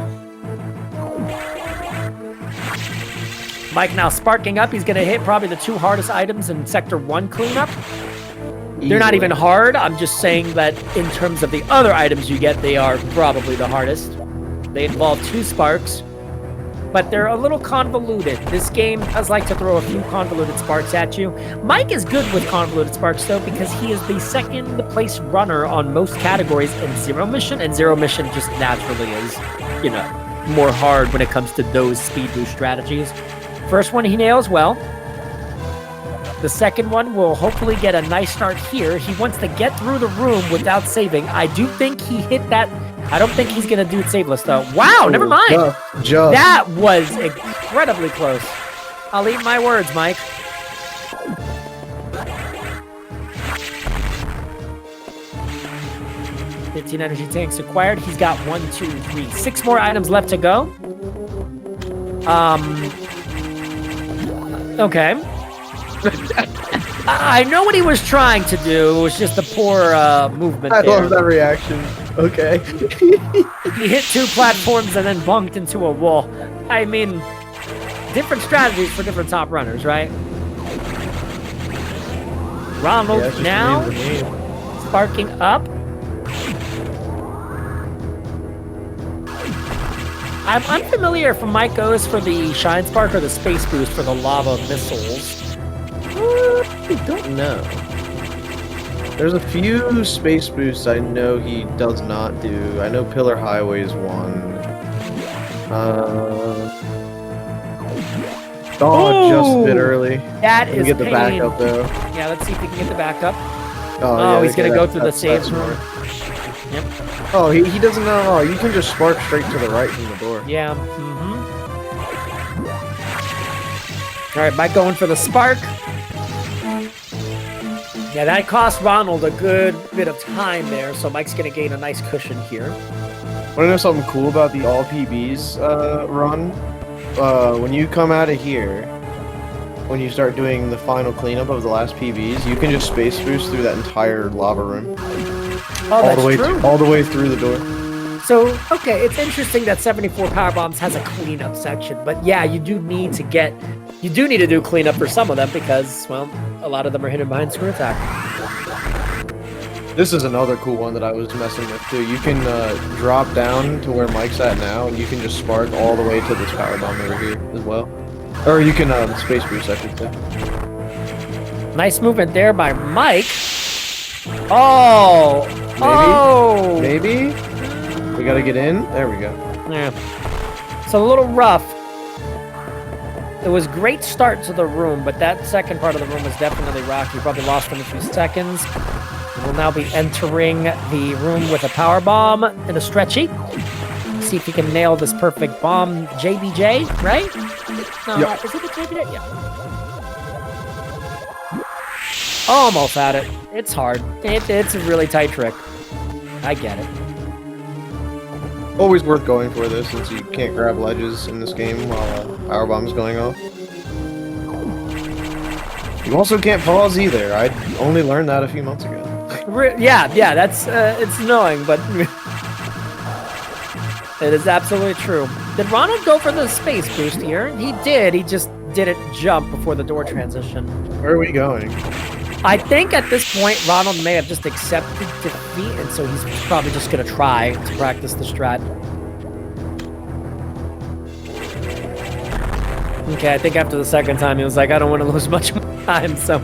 Mike now sparking up. He's going to hit probably the 2 hardest items in Sector 1 cleanup. They're not even hard. I'm just saying that in terms of the other items you get, they are probably the hardest. They involve 2 sparks, but they're a little convoluted. This game does like to throw a few convoluted sparks at you. Mike is good with convoluted sparks, though, because he is the 2nd place runner on most categories in Zero Mission, and Zero Mission just naturally is, you know, more hard when it comes to those speed boost strategies. First one he nails well. The second one will hopefully get a nice start here. He wants to get through the room without saving. I do think he hit that. I don't think he's going to do it saveless, though. Wow, never mind. Just. That was incredibly close. I'll eat my words, Mike. $15 energy tanks acquired. He's got 1, 2, 3, 6 more items left to go. Okay. I know what he was trying to do. It was just a poor movement I there. love that reaction. Okay. He hit 2 platforms and then bunked into a wall. I mean, different strategies for different top runners, right? Ronald now sparking up. I'm unfamiliar if Mike goes for the Shine Spark or the Space Boost for the lava missiles. I don't know. There's a few Space Boosts I know he does not do. I know Pillar Highway is one. Just a bit early. That is get the pain. backup though. Yeah, let's see if he can get the backup. Yeah, he's gonna go through the save room. smart. Yep. Oh, he doesn't know. Oh, you can just spark straight to the right from the door. Yeah. All right, Mike going for the spark. Yeah, that cost Ronald a good bit of time there, so Mike's gonna gain a nice cushion here. Want to know something cool about the all PBs run? When you come out of here, when you start doing the final cleanup of the last PBs, you can just space boost through that entire lava room. Oh, that's true. All the way through the door. So, okay, it's interesting that 74 Power Bombs has a cleanup section, but yeah, you do need to do cleanup for some of them because, well, a lot of them are hidden behind screw attack. This is another cool one that I was messing with too. You can drop down to where Mike's at now, and you can just spark all the way to this power bomb over here as well. Or you can space boost, I should say. Nice movement there by Mike. Oh! Maybe? We gotta get in? There we go. Yeah. It's a little rough. It was great start to the room, but that second part of the room was definitely rocky. Probably lost him a few seconds. We'll now be entering the room with a power bomb and a stretchy. See if he can nail this perfect bomb. JBJ, right? No, yep. Is it the JBJ? Yeah. Almost had it. It's hard. It's a really tight trick. I get it. Always worth going for this since you can't grab ledges in this game while power bomb's going off. You also can't pause either. I only learned that a few months ago. Yeah, that's it's annoying, but it is absolutely true. Did Ronald go for the space boost here? He did. He just didn't jump before the door transition. Where are we going? I think at this point, Ronald may have just accepted defeat, and so he's probably just going to try to practice the strat. Okay, I think after the second time, he was like, I don't want to lose much more time, so...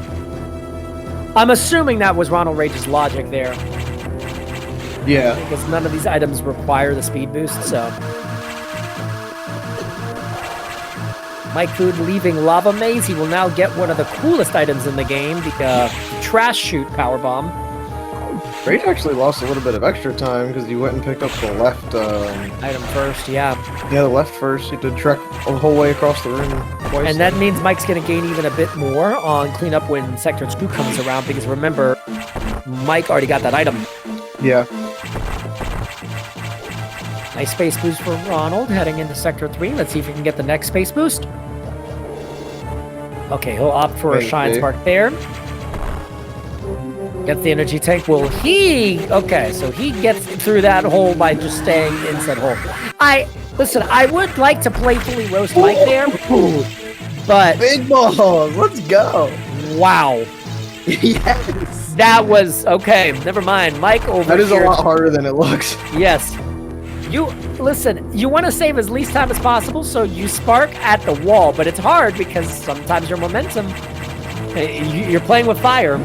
I'm assuming that was Ronald Rage's logic there. Yeah. Because none of these items require the speed boost, so... mikefood leaving Lava Maze. He will now get one of the coolest items in the game, the Trash Chute Power Bomb. Rage actually lost a little bit of extra time because he went and picked up the left... item first, yeah. Yeah, the left first. He had to trek the whole way across the room twice. And that means Mike's going to gain even a bit more on cleanup when Sector 2 comes around, because remember, Mike already got that item. Yeah. Nice space boost for Ronald heading into Sector 3. Let's see if we can get the next space boost. Okay, he'll opt for a Shine Spark there. Gets the energy tank. Will he? Okay, so he gets through that hole by just staying in said hole. Listen, I would like to playfully roast Mike there, but... Big balls! Let's go! Wow. Yes! That was... Okay, never mind. Mike over That is here, a lot harder than it looks. Yes. Listen, you want to save as least time as possible, so you spark at the wall, but it's hard because sometimes your momentum, you're playing with fire.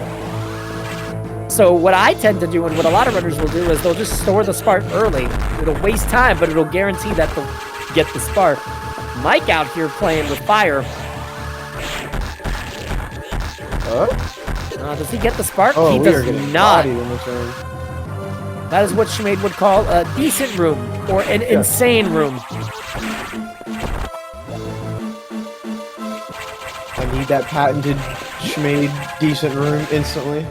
So what I tend to do, and what a lot of runners will do, is they'll just store the spark early. It'll waste time, but it'll guarantee that they'll get the spark. Mike out here playing with fire. Does he get the spark? Oh, he does not. That is what Schmade would call a decent room, or an insane room. I need that patented Schmade decent room instantly.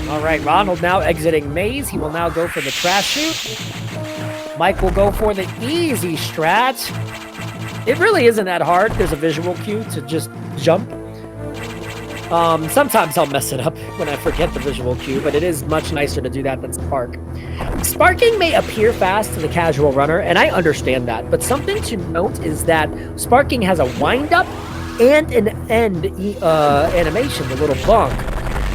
All right, Ronald now exiting Maze. He will now go for the Trash Chute. Mike will go for the easy strat. It really isn't that hard. There's a visual cue to just jump. Sometimes I'll mess it up when I forget the visual cue, but it is much nicer to do that than spark. Sparking may appear fast to the casual runner, and I understand that, but something to note is that sparking has a wind-up and an end animation, the little bunk,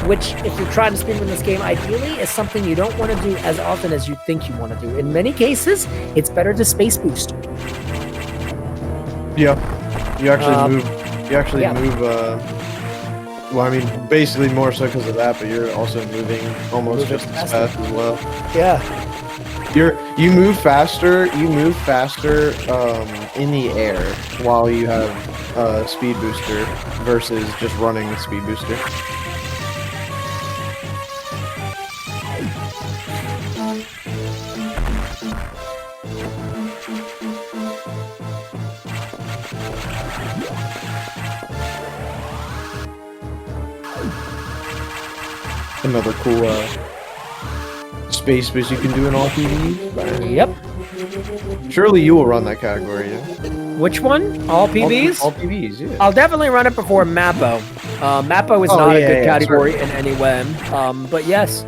which, if you're trying to speedrun this game, ideally is something you don't want to do as often as you think you want to do. In many cases, it's better to space boost. Yeah, you actually move. You actually move. Well, I mean, basically more so because of that, but you're also moving almost just as fast as well. Yeah. You move faster. You move faster in the air while you have speed booster versus just running with speed booster. Another cool space boost you can do in all PvEs. Yep. Surely you will run that category, yeah? Which one? All PvEs? All PvEs, yeah. I'll definitely run it before Mappo. Mappo is not a good category in any way. But yes,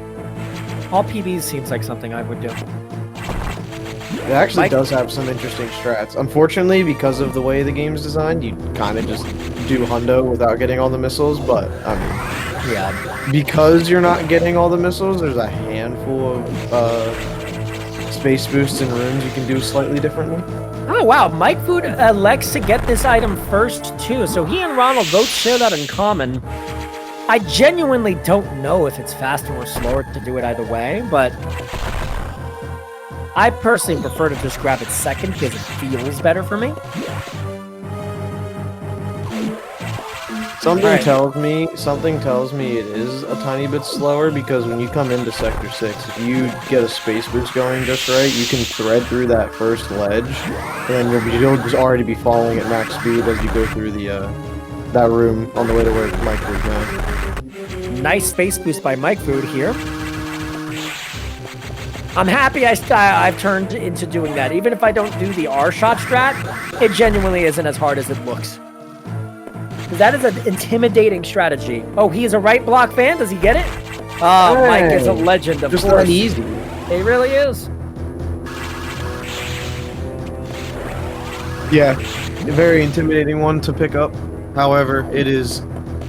all PvEs seems like something I would do. It actually does have some interesting strats. Unfortunately, because of the way the game's designed, you kind of just do hundo without getting all the missiles, but, I mean... Yeah. Because you're not getting all the missiles, there's a handful of space boosts and rooms you can do slightly differently. Oh, wow. mikefood elects to get this item first, too. So he and Ronald both share that in common. I genuinely don't know if it's faster or slower to do it either way, but... I personally prefer to just grab it second because it feels better for me. Something tells me it is a tiny bit slower because when you come into Sector 6, if you get a space boost going just right, you can thread through that first ledge, and then you'll just already be falling at max speed as you go through the that room on the way to where mikefood's going. Nice space boost by mikefood here. I'm happy I've turned into doing that. Even if I don't do the R-shot strat, it genuinely isn't as hard as it looks. That is an intimidating strategy. Oh, he is a right block fan? Does he get it? Oh, hey, Mike is a legend, of course. Just that easy. He really is. Yeah, a very intimidating one to pick up. However, it is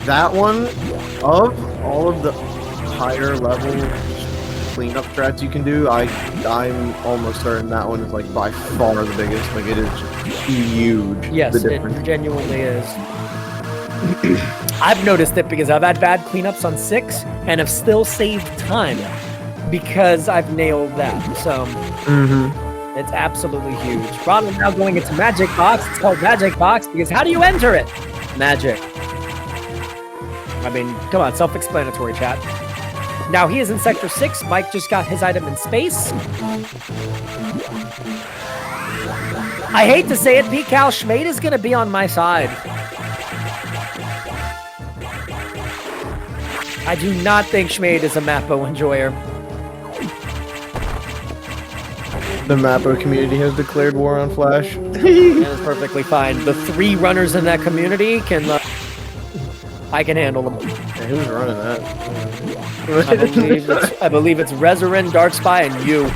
that one of all of the higher level cleanup strats you can do. I'm almost certain that one is like by far the biggest. Like it is huge. Yes, it genuinely is. I've noticed it because I've had bad cleanups on 6 and have still saved time because I've nailed that. So it's absolutely huge. Ronald now going into Magic Box. It's called Magic Box because how do you enter it? Magic. I mean, come on, self-explanatory, chat. Now he is in Sector 6. Mike just got his item in space. I hate to say it, Pete Cal, Schmade is going to be on my side. I do not think Schmade is a Mappo enjoyer. The Mappo community has declared war on Flash. That is perfectly fine. The 3 runners in that community can... I can handle them. Hey, who's running that? I believe it's Rezarin, Darkspy, and you.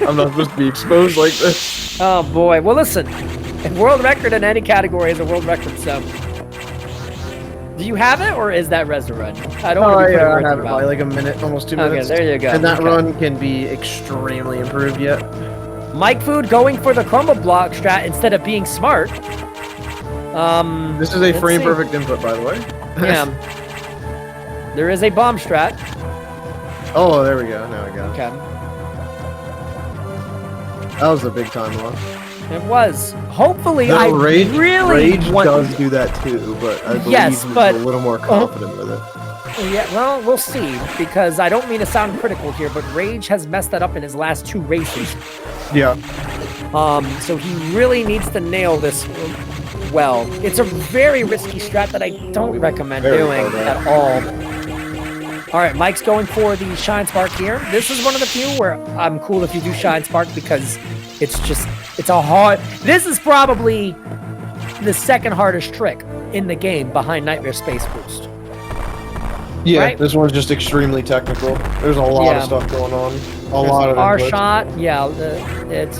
I'm not supposed to be exposed like this. Oh boy. Well, listen. A world record in any category is a world record, so... Do you have it, or is that Rezarin? I don't want to be putting I have it by like a minute, almost 2 minutes. Okay, there you go. And that run can be extremely improved yet. Mikefood going for the crumble block strat instead of being smart. This is a frame perfect input, by the way. Yeah. There is a bomb strat. Oh, there we go. Now I got it. Okay. That was a big time loss. It was. Hopefully, Rage want... does do that too, but I believe he's a little more confident with it. Yeah, well, we'll see, because I don't mean to sound critical here, but Rage has messed that up in his last 2 races. Yeah. So he really needs to nail this well. It's a very risky strat that I don't recommend doing at all. All right, Mike's going for the Shine Spark here. This is one of the few where I'm cool if you do Shine Spark because it's a hard... This is probably the second hardest trick in the game behind Nightmare Space Boost. Yeah, right? This one's just extremely technical. There's a lot of stuff going on. A lot of our inputs. shot, it's...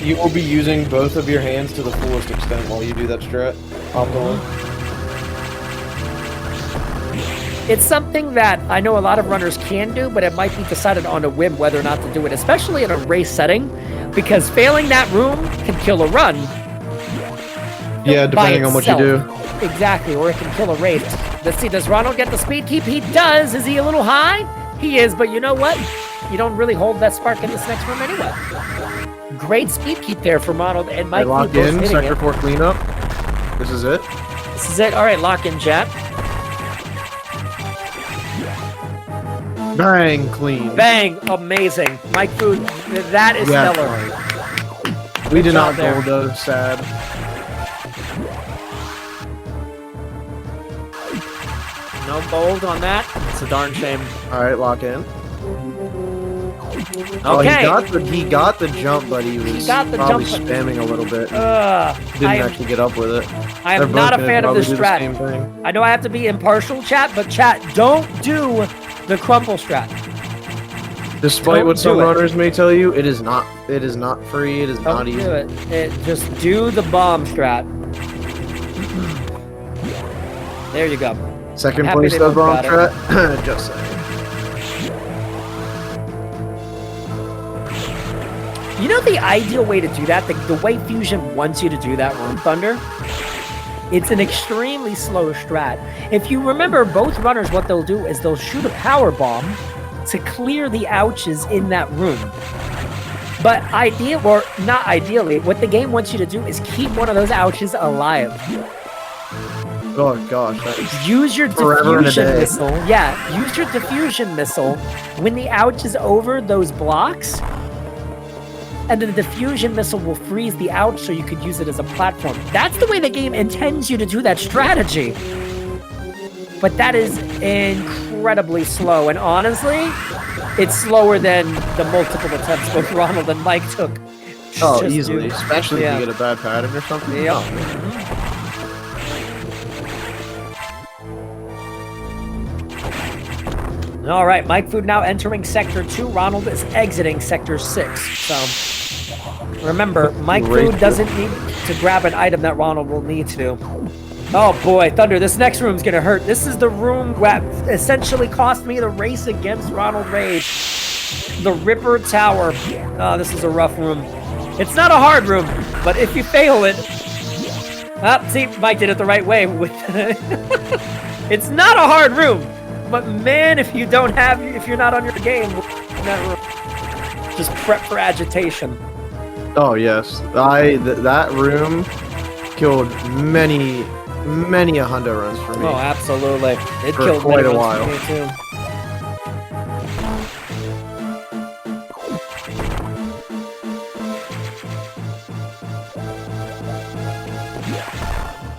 You will be using both of your hands to the fullest extent while you do that strat. Optimally. It's something that I know a lot of runners can do, but it might be decided on a whim whether or not to do it, especially in a race setting, because failing that room can kill a run. Yeah, depending on what you do. Exactly, or it can kill a race. Let's see, does Ronald get the speed keep? He does. Is he a little high? He is, but you know what? You don't really hold that spark in this next room anyway. Great speed keep there for Ronald and Mike. Lock in, Sector 4 cleanup. This is it. This is it. All right, lock in, chat. Bang, clean. Bang, amazing. Mike Food, that is stellar. Right. We did not gold though, sad. No gold on that. It's a darn shame. All right, lock in. Okay. Oh, he got the jump, but he was probably spamming a little bit. Didn't actually get up with it. I am not a fan of this strat. I know I have to be impartial, chat, but chat, don't do the crumple strat. Despite what some runners may tell you, it is not free. It is not easy. Don't do it. Just do the bomb strat. There you go. Second place does bomb strat. Just saying. You know the ideal way to do that, the way Fusion wants you to do that, Room Thunder? It's an extremely slow strat. If you remember, both runners, what they'll do is they'll shoot a power bomb to clear the ouches in that room. But not ideally, what the game wants you to do is keep one of those ouches alive. Oh gosh. Use your diffusion missile. Yeah, use your diffusion missile when the ouch is over those blocks. And then the diffusion missile will freeze the ouch so you could use it as a platform. That's the way the game intends you to do that strategy. But that is incredible. incredibly slow, and honestly, it's slower than the multiple attempts both Ronald and Mike took. Oh, Just easily. do- Especially yeah. if you get a bad pattern or something. Yep. Oh, man. All right, Mike Food now entering Sector 2. Ronald is exiting Sector 6. So remember, Mike Great. Food doesn't need to grab an item that Ronald will need to. Oh boy, Thunder, this next room's gonna hurt. This is the room that essentially cost me the race against Ronald Rage. The Ripper Tower. Oh, this is a rough room. It's not a hard room, but if you fail it... Ah, see, Mike did it the right way. With It's not a hard room, but man, if you're not on your game in that room, just prep for agitation. Oh, yes. That room killed many a Honda runs for me. Oh, absolutely. It For killed quite many a ones while. for me too.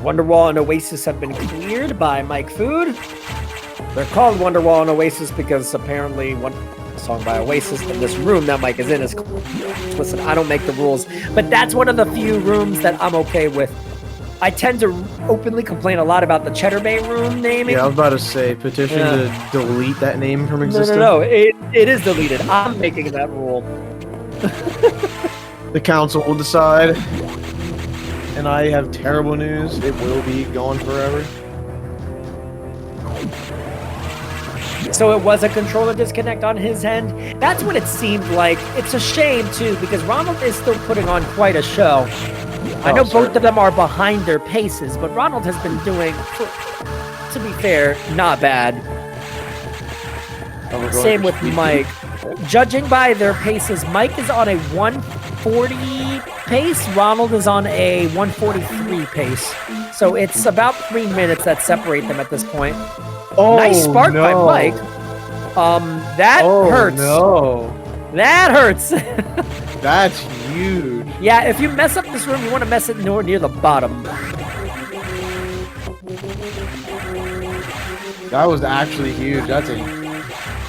Wonderwall and Oasis have been cleared by Mike Food. They're called Wonderwall and Oasis because apparently one song by Oasis in this room that Mike is in is... Listen, I don't make the rules, but that's one of the few rooms that I'm okay with. I tend to openly complain a lot about the Cheddar Bay room naming. Yeah, I was about to say, petition to delete that name from existence. No, it is deleted. I'm making that rule. The council will decide. And I have terrible news. It will be gone forever. So it was a controller disconnect on his end. That's what it seemed like. It's a shame, too, because Ronald is still putting on quite a show. I know both of them are behind their paces, but Ronald has been doing, to be fair, not bad. Same with Mike. Judging by their paces, Mike is on a 140 pace, Ronald is on a 143 pace. So it's about 3 minutes that separate them at this point. Oh, nice spark by Mike. That hurts. No. That hurts. That's huge. Yeah, if you mess up this room, you want to mess it near the bottom. That was actually huge. That's a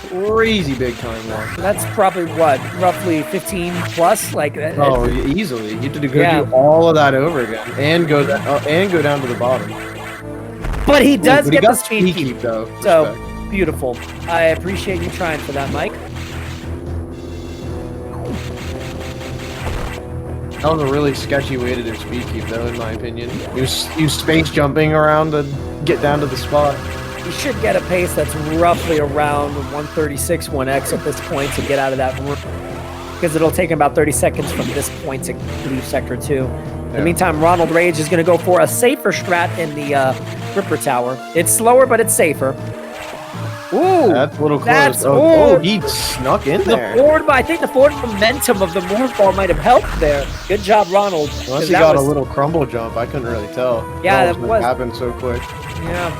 crazy big time loss. That's probably what, roughly 15 plus, like. Oh, easily. You had to go Yeah. do all of that over again, and go down to the bottom. But he does But get he the got speed keep. though. So Respect. beautiful. I appreciate you trying for that, Mike. That was a really sketchy way to do speed keep, though, in my opinion. You space jumping around to get down to the spot. You should get a pace that's roughly around 136, 1x at this point to get out of that room. Because it'll take him about 30 seconds from this point to leave Sector 2. In the meantime, Ronald Rage is going to go for a safer strat in the Ripper Tower. It's slower, but it's safer. Ooh! That's a little close. That's- Oh, he snuck in there. I think the forward momentum of the morphball might have helped there. Good job, Ronald. Unless he that got was- a little crumble jump, I couldn't really tell. Yeah, It that was- happened so quick. Yeah.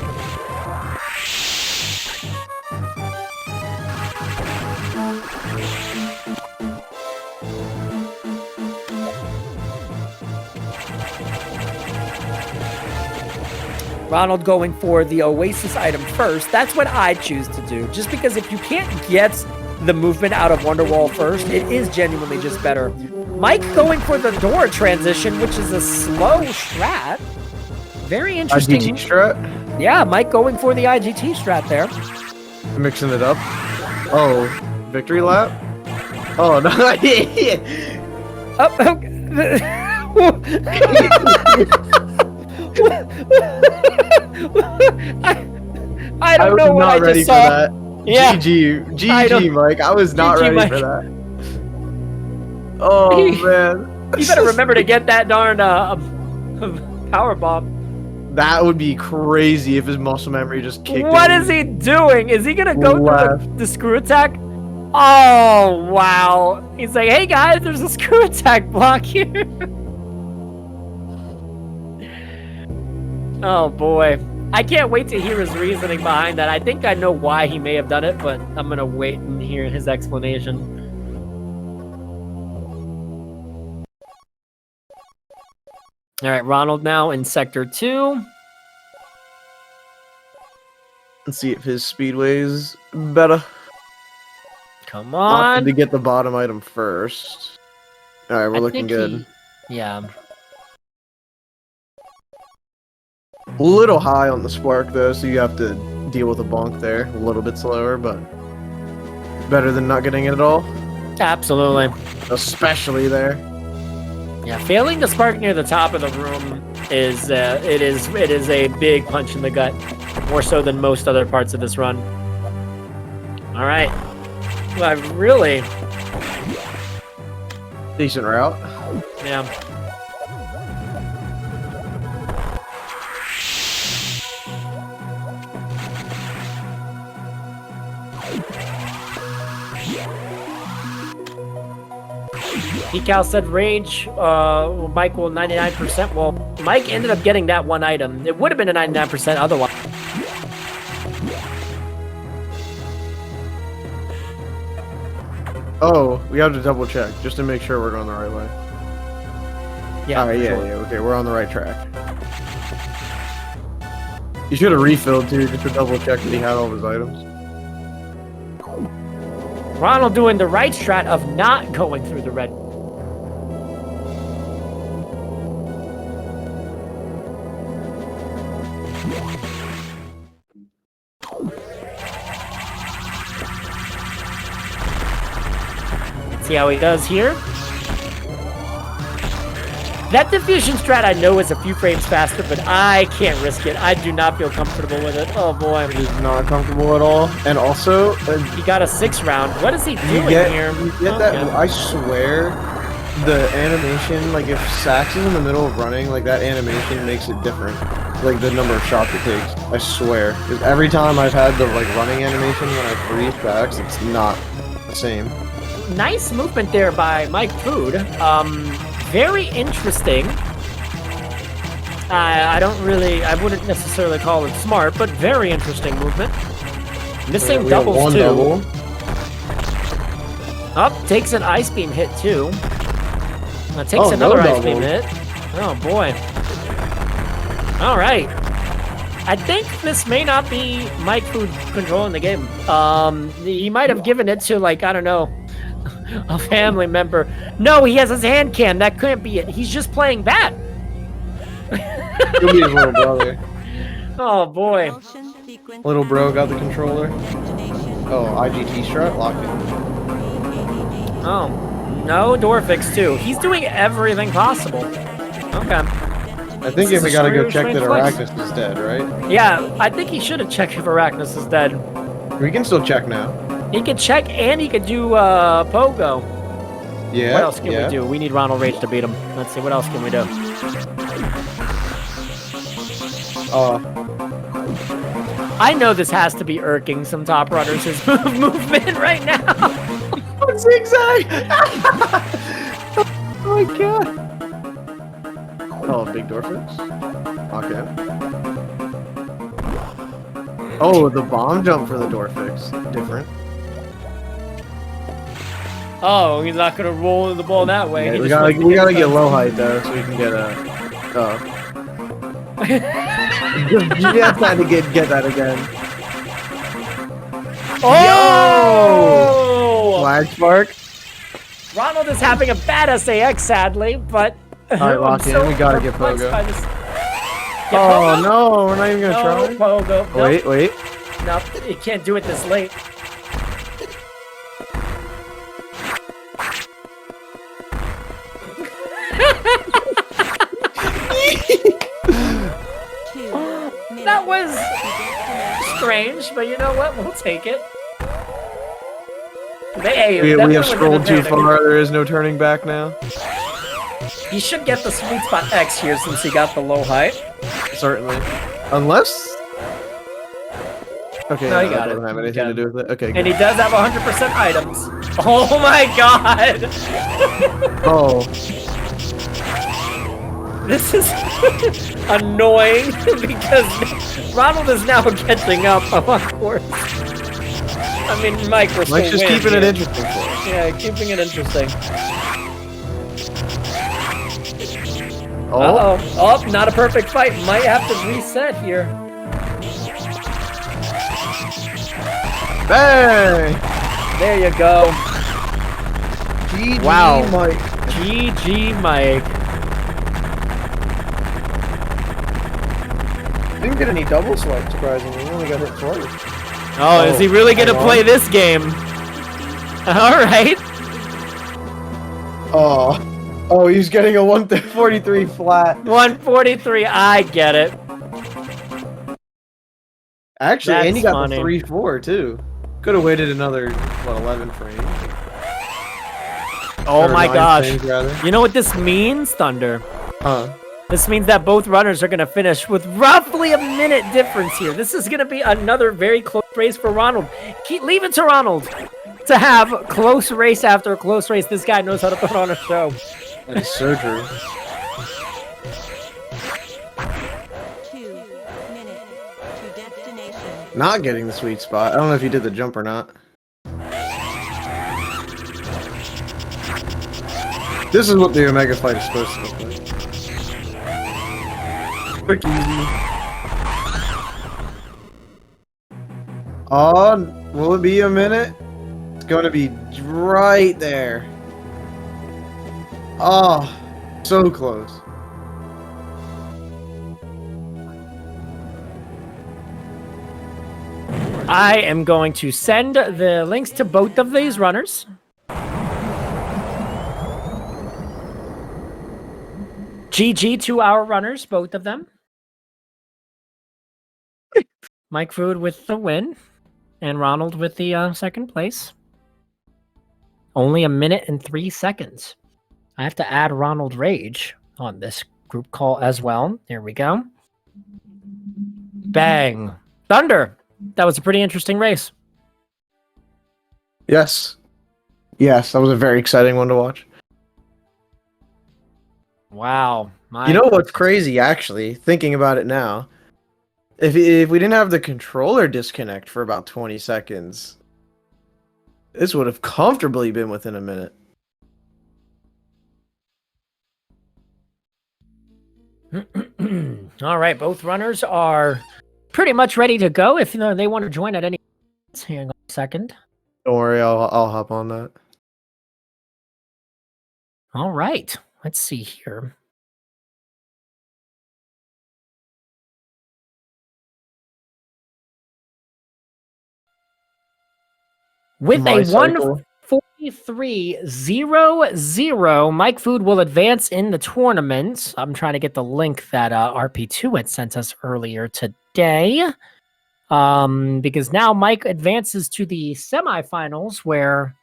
Ronald going for the Oasis item first. That's what I choose to do. Just because if you can't get the movement out of Wonderwall first, it is genuinely just better. Mike going for the door transition, which is a slow strat. Very interesting. IGT strat? Yeah, Mike going for the IGT strat there. Mixing it up. Oh, victory lap? Oh, no. I don't know what I ready just saw. for that. Yeah. GG, Mike. I was not GG, ready Mike. for that. Oh, man. You better remember to get that darn power bomb. That would be crazy if his muscle memory just kicked in. What is he doing? Is he gonna go through Left. the screw attack? Oh wow! He's like, hey guys, there's a screw attack block here. Oh boy. I can't wait to hear his reasoning behind that. I think I know why he may have done it, but I'm gonna wait and hear his explanation. All right, Ronald now in Sector 2. Let's see if his speedway's better. Come Opted on. to get the bottom item first. All right, we're I looking think good. Yeah. A little high on the spark though, so you have to deal with a bonk there. A little bit slower, but better than not getting it at all. Absolutely. Especially there. Yeah, failing to spark near the top of the room is it is a big punch in the gut, more so than most other parts of this run. All right, well, I really Decent route. yeah. Decal said Rage, Mike will 99%. Well, Mike ended up getting that one item. It would have been a 99% otherwise. Oh, we have to double check just to make sure we're going the right way. Yeah, All right, for yeah, sure. yeah, okay, we're on the right track. You should have refilled too, just to double check that he had all of his items. Ronald doing the right strat of not going through the red. Let's see how he does here. That diffusion strat I know is a few frames faster, but I can't risk it. I do not feel comfortable with it. Oh boy. He's not comfortable at all. And also, He got a 6 round. What is he doing here? you get that, I swear, the animation, like if Sax is in the middle of running, like that animation makes it different. Like the number of shots it takes. I swear. Because every time I've had the like running animation when I freeze Sax, it's not the same. Nice movement there by mikefood. Very interesting. I wouldn't necessarily call it smart, but very interesting movement. Missing We have doubles one too. double. Up, takes an ice beam hit too. Takes another no ice beam hit. Oh boy. All right. I think this may not be mikefood controlling the game. He might have given it to, like, I don't know, a family member. No, he has his hand cam. That couldn't be it. He's just playing bad. He'll be his little brother. Oh boy. Little bro got the controller. Oh, IGT strat locked in. Oh, no door fix too. He's doing everything possible. Okay. I think This if we is gotta a go strange check that flex. Arachnus is dead, right? Yeah, I think he should have checked if Arachnus is dead. We can still check now. He could check and he could do Pogo. Yeah. What else can yeah. we do? We need Ronald Rage to beat him. Let's see, what else can we do? I know this has to be irking some top runners, his movement right now. Zigzag! Oh my god! Oh, big door fix? Okay. Oh, the bomb jump for the door fix. Different. Oh, he's not gonna roll the ball that way. Yeah, He we just gotta, wants to we get gotta the- get low height though, so we can get a. Oh. You have time to get that again. Oh! Flag spark. Ronald is having a bad SAX, sadly, but Alright, lock in. We gotta get perplexed Pogo. by this- Get Oh Pogo? no, we're not even gonna No, try. Pogo. Nope. Wait. Nope, you can't do it this late. That was strange, but you know what? We'll take it. Hey, We that have one was scrolled too entertaining. far. There is no turning back now. He should get the sweet spot X here since he got the low height. Certainly. Unless. Okay, No, he that got it. doesn't have He anything got to do with it. Okay, And good. he does have 100% items. Oh my god! Oh, This is annoying because Ronald is now catching up, of course. I mean, Mike, we're Mike's still just win keeping it here. interesting for us. Yeah, keeping it interesting. Oh, Uh-oh. Oh, not a perfect fight. Might have to reset here. Bang! There you go. GG, Wow. Mike. GG, Mike. Didn't get any double swipe, surprisingly. He only got hit twice. Oh, is he really going to hang play on. this game? All right. Oh, he's getting a 143 flat. 143. I get it. Actually, and he That's got funny. the 3-4 too. Could have waited another 11 frames. Oh Or my 9 gosh. frames, rather. You know what this means, Thunder? Huh? This means that both runners are going to finish with roughly a minute difference here. This is going to be another very close race for Ronald. Leave it to Ronald to have close race after close race. This guy knows how to put on a show. That is so true. 2 minutes to destination. Not getting the sweet spot. I don't know if he did the jump or not. This is what the Omega fight is supposed to look like. Quick, easy. Oh, will it be a minute? It's going to be right there. Oh, so close. I am going to send the links to both of these runners. GG to our runners, both of them. Mike Food with the win, and Ronald with the second place. Only a minute and 3 seconds. I have to add Ronald Rage on this group call as well. There we go. Bang. Thunder. That was a pretty interesting race. Yes. Yes, that was a very exciting one to watch. Wow. You know what's crazy, actually, thinking about it now? If we didn't have the controller disconnect for about 20 seconds, this would have comfortably been within a minute. All right, both runners are pretty much ready to go. If they want to join at any, hang on a second. Don't worry, I'll hop on that. All right, let's see here. With a 143.00, Mike Food will advance in the tournament. I'm trying to get the link that RP2 had sent us earlier today. Because now Mike advances to the semifinals where...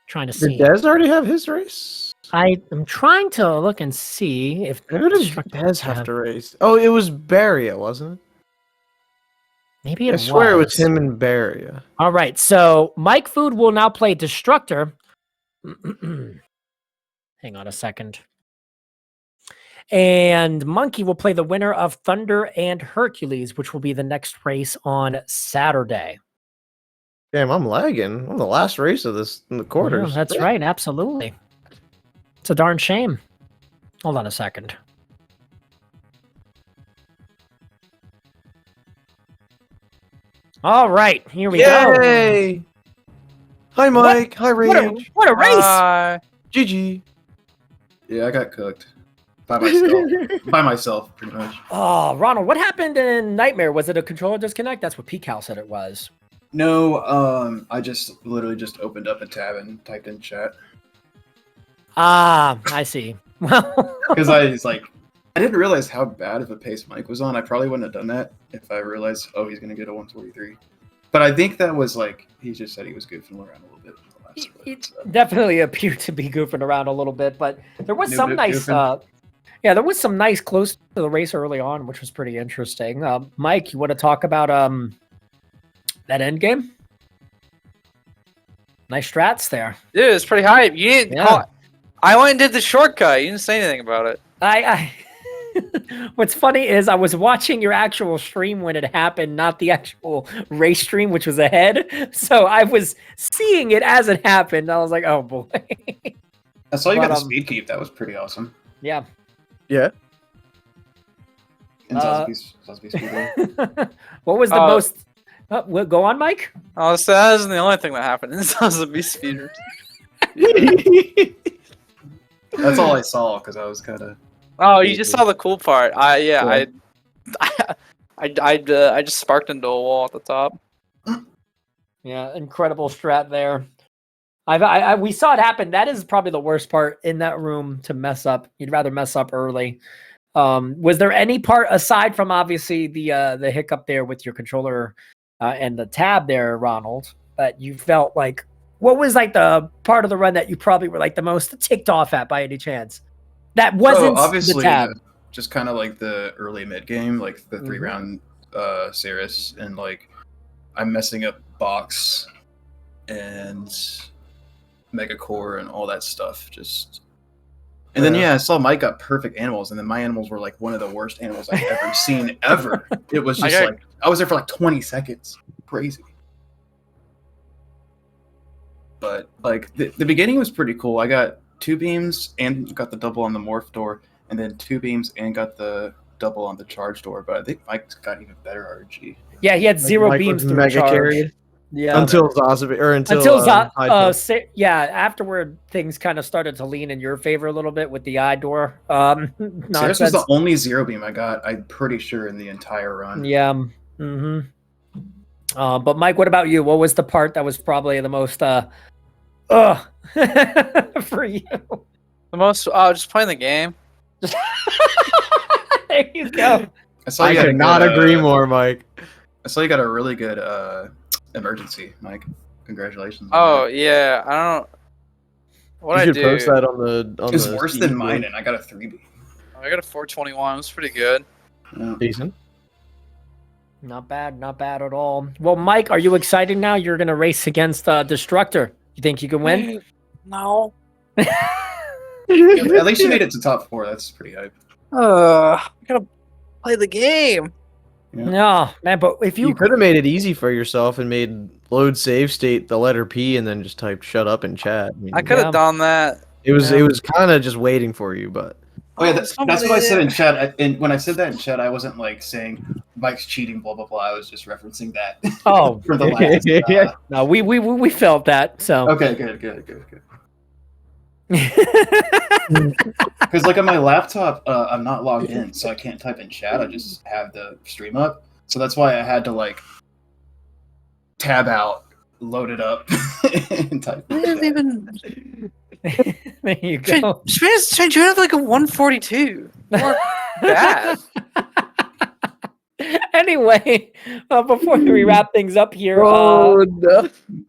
trying to see. Did Dez already have his race? I am trying to look and see if... Who did Dez have to race? Oh, it was Baria, wasn't it? Maybe it I was. swear it was him and Baria. All right, so Mike Food will now play Destructor. Hang on a second. And Monkey will play the winner of Thunder and Hercules, which will be the next race on Saturday. Damn, I'm lagging. I'm the last race of this in the quarters. Yeah, that's right, absolutely. It's a darn shame. Hold on a second. All right, here we go. Yay! Hi, Mike. Hi, Rage. What a race! GG. Yeah, I got cooked. By myself. By myself, pretty much. Oh, Ronald, what happened in Nightmare? Was it a controller disconnect? That's what PCal said it was. No, I just literally just opened up a tab and typed in chat. Ah, I see. Well, Because I didn't realize how bad of a pace Mike was on. I probably wouldn't have done that if I realized, oh, he's going to get a 143. But I think that was he just said he was goofing around a little bit. With the last it split, so. definitely appeared to be goofing around a little bit, but there was New some bit nice, goofing. yeah, there was some nice close to the race early on, which was pretty interesting. Mike, you want to talk about that end game? Nice strats there. Dude, it's pretty hype. You didn't Yeah. call. I went and did the shortcut. You didn't say anything about it. I What's funny is I was watching your actual stream when it happened, not the actual race stream, which was ahead. So I was seeing it as it happened. I was like, oh boy. I saw you got But, the speed keep. That was pretty awesome. Yeah. Yeah. And Sotheby's speed run. What was the most Well, go on, Mike. Oh, so that isn't the only thing that happened. This was a beast speeder. That's all I saw because I was kind of. Oh, you just saw the cool part. Yeah. I just sparked into a wall at the top. Yeah, incredible strat there. We saw it happen. That is probably the worst part in that room to mess up. You'd rather mess up early. Was there any part aside from obviously the hiccup there with your controller and the tab there, Ronald, that you felt like? What was like the part of the run that you probably were like the most ticked off at by any chance? That wasn't obviously the tab. just kind of like the early mid game, like the 3-round Cirrus, and like I'm messing up box and Mega Core and all that stuff. And then I saw Mike got perfect animals, and then my animals were like one of the worst animals I've ever seen ever. It was just like I was there for like 20 seconds. Crazy. But like the beginning was pretty cool. I got 2 beams and got the double on the morph door, and then 2 beams and got the double on the charge door. But I think Mike's got even better RG. Yeah, he had 0 Mike beams was to mega recharge. carried. Yeah, Until afterward things kind of started to lean in your favor a little bit with the eye door. Cirrus was Nonsense. the only 0 beam I got, I'm pretty sure, in the entire run. Yeah. But Mike, what about you? What was the part that was probably the most for you? The most, just playing the game. There you go. I could not agree more, Mike. I saw you got a really good emergency, Mike. Congratulations. Oh yeah, I don't. What You I should do? post that on the. It's worse than mine, and I got a 3 beam. I got a 421. It was pretty good. Yeah. Decent. Not bad at all. Well, Mike, are you excited now? You're gonna race against Destructor. You think you can win? No. At least you made it to top 4. That's pretty hype. I gotta play the game. Yeah. No, man. But if You you could have made it easy for yourself and made load save state the letter P and then just typed "shut up" in chat. I mean, I could have Yeah. done that. it was kind of just waiting for you, but Oh yeah, that's what I said in chat. And when I said that in chat, I wasn't like saying Mike's cheating, blah blah blah. I was just referencing that. Oh. For the last. Yeah. no, we felt that. So Okay, good. Because like on my laptop, I'm not logged in, so I can't type in chat. I just have the stream up, so that's why I had to like tab out, load it up, and type. I didn't even. there you go. Should you have like a 142? More bad. Anyway, before we wrap things up here, no.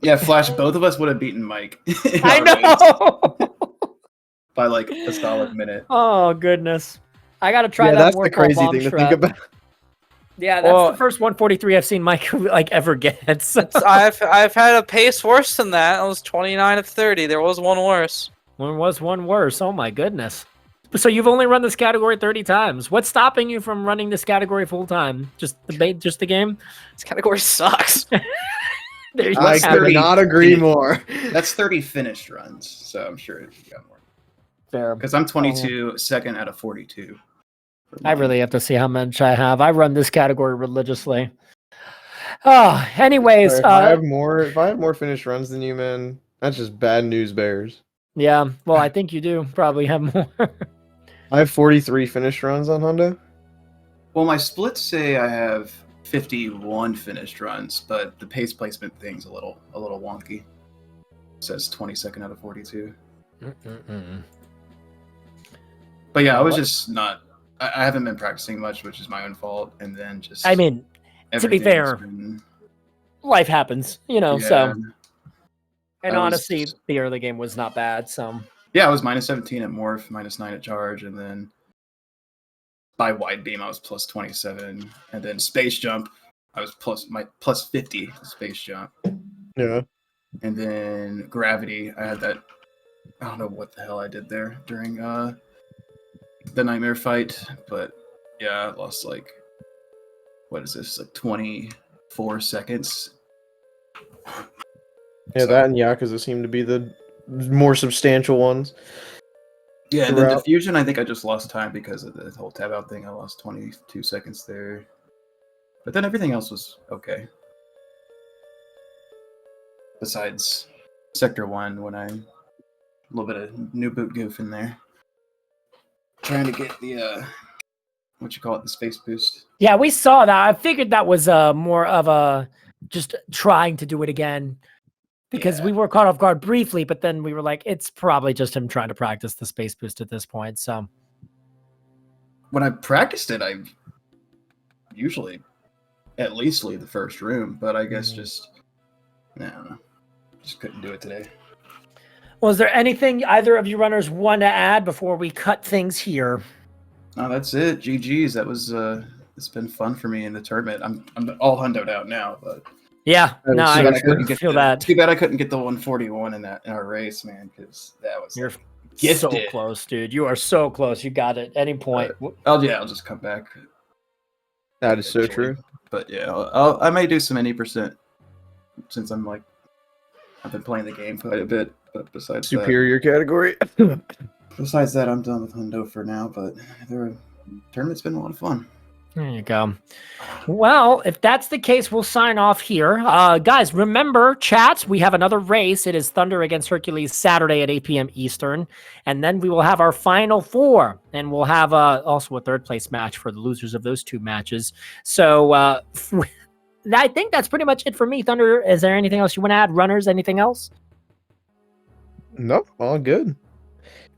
Yeah, Flash. Both of us would have beaten Mike. in I our race know. by like a solid minute. Oh goodness, I gotta try Yeah, that. that's the Warped crazy bomb thing to strat. think about. Yeah, that's Well- the first 143 I've seen Mike like ever gets. I've had a pace worse than that. It was 29 of 30. There was one worse. One was one worse. Oh my goodness. So you've only run this category 30 times. What's stopping you from running this category full time? Just the game? This category sucks. There you I have could it. not agree more. That's 30 finished runs, so I'm sure you got more. Fair. Because I'm 22, second out of 42. I really have to see how much I have. I run this category religiously. Oh, anyways, If I have more finished runs than you, man, that's just bad news bears. yeah. Well, I think you do probably have more. I have 43 finished runs on Honda. Well, my splits say I have 51 finished runs, but the pace placement thing's a little wonky. It says 22nd out of 42. But yeah, I was just not. I haven't been practicing much, which is my own fault. And then just. I mean, to be everything's fair, been- life happens, you know. yeah. So, and I was- honestly, the early game was not bad. So, Yeah, I was minus 17 at morph, minus 9 at charge, and then by wide beam I was plus 27, and then space jump I was plus 50 space jump, Yeah. and then gravity I had that. I don't know what the hell I did there during the nightmare fight, but yeah, I lost like what is this, like 24 seconds. Yeah, that and Yakuza seem to be the more substantial ones. Yeah, and then Throughout. diffusion, I think I just lost time because of the whole tab out thing. I lost 22 seconds there. But then everything else was okay. besides Sector 1 when a little bit of new boot goof in there. Trying to get the the space boost. Yeah, we saw that. I figured that was more of a just trying to do it again because we were caught off guard briefly, but then we were like, it's probably just him trying to practice the space boost at this point. So when I practiced it, I usually at least leave the first room, but I guess just I don't know, just couldn't do it today. Well, is there anything either of you runners want to add before we cut things here? No, that's it. GG's. That was it's been fun for me in the tournament. I'm all hundoed out now, but Yeah, no, I feel that. Too bad I couldn't get the 141 in our race, man, because that was You're gifted. so close, dude. You are so close. You got it. Any point. I'll just come back. That is so true. But yeah, I may do some 80% since I've been playing the game quite a bit. But besides Superior category. besides that, I'm done with Hundo for now. But the tournament's been a lot of fun. There you go. Well, if that's the case, we'll sign off here. Guys, remember, chat, we have another race. It is Thunder against Hercules Saturday at 8 p.m. Eastern. And then we will have our final four. And we'll have also a third place match for the losers of those two matches. So I think that's pretty much it for me. Thunder, is there anything else you want to add? Runners, anything else? Nope, all good.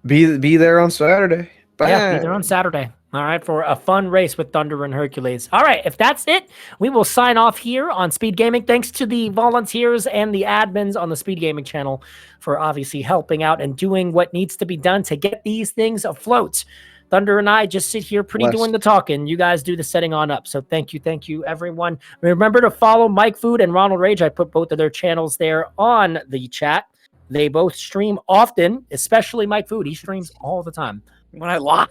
Be there on Saturday. Bye. Yeah, be there on Saturday. All right, for a fun race with Thunder and Hercules. All right, if that's it, we will sign off here on Speed Gaming. Thanks to the volunteers and the admins on the Speed Gaming channel for obviously helping out and doing what needs to be done to get these things afloat. Thunder and I just sit here doing the talking. You guys do the setting on up. So thank you, everyone. Remember to follow Mike Food and Ronald Rage. I put both of their channels there on the chat. They both stream often, especially Mike Food. He streams all the time. When I lie.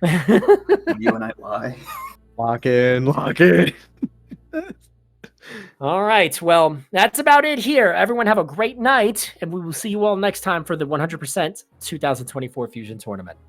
You and I lie. Lock in. All right. Well, that's about it here. Everyone have a great night, and we will see you all next time for the 100% 2024 Fusion Tournament.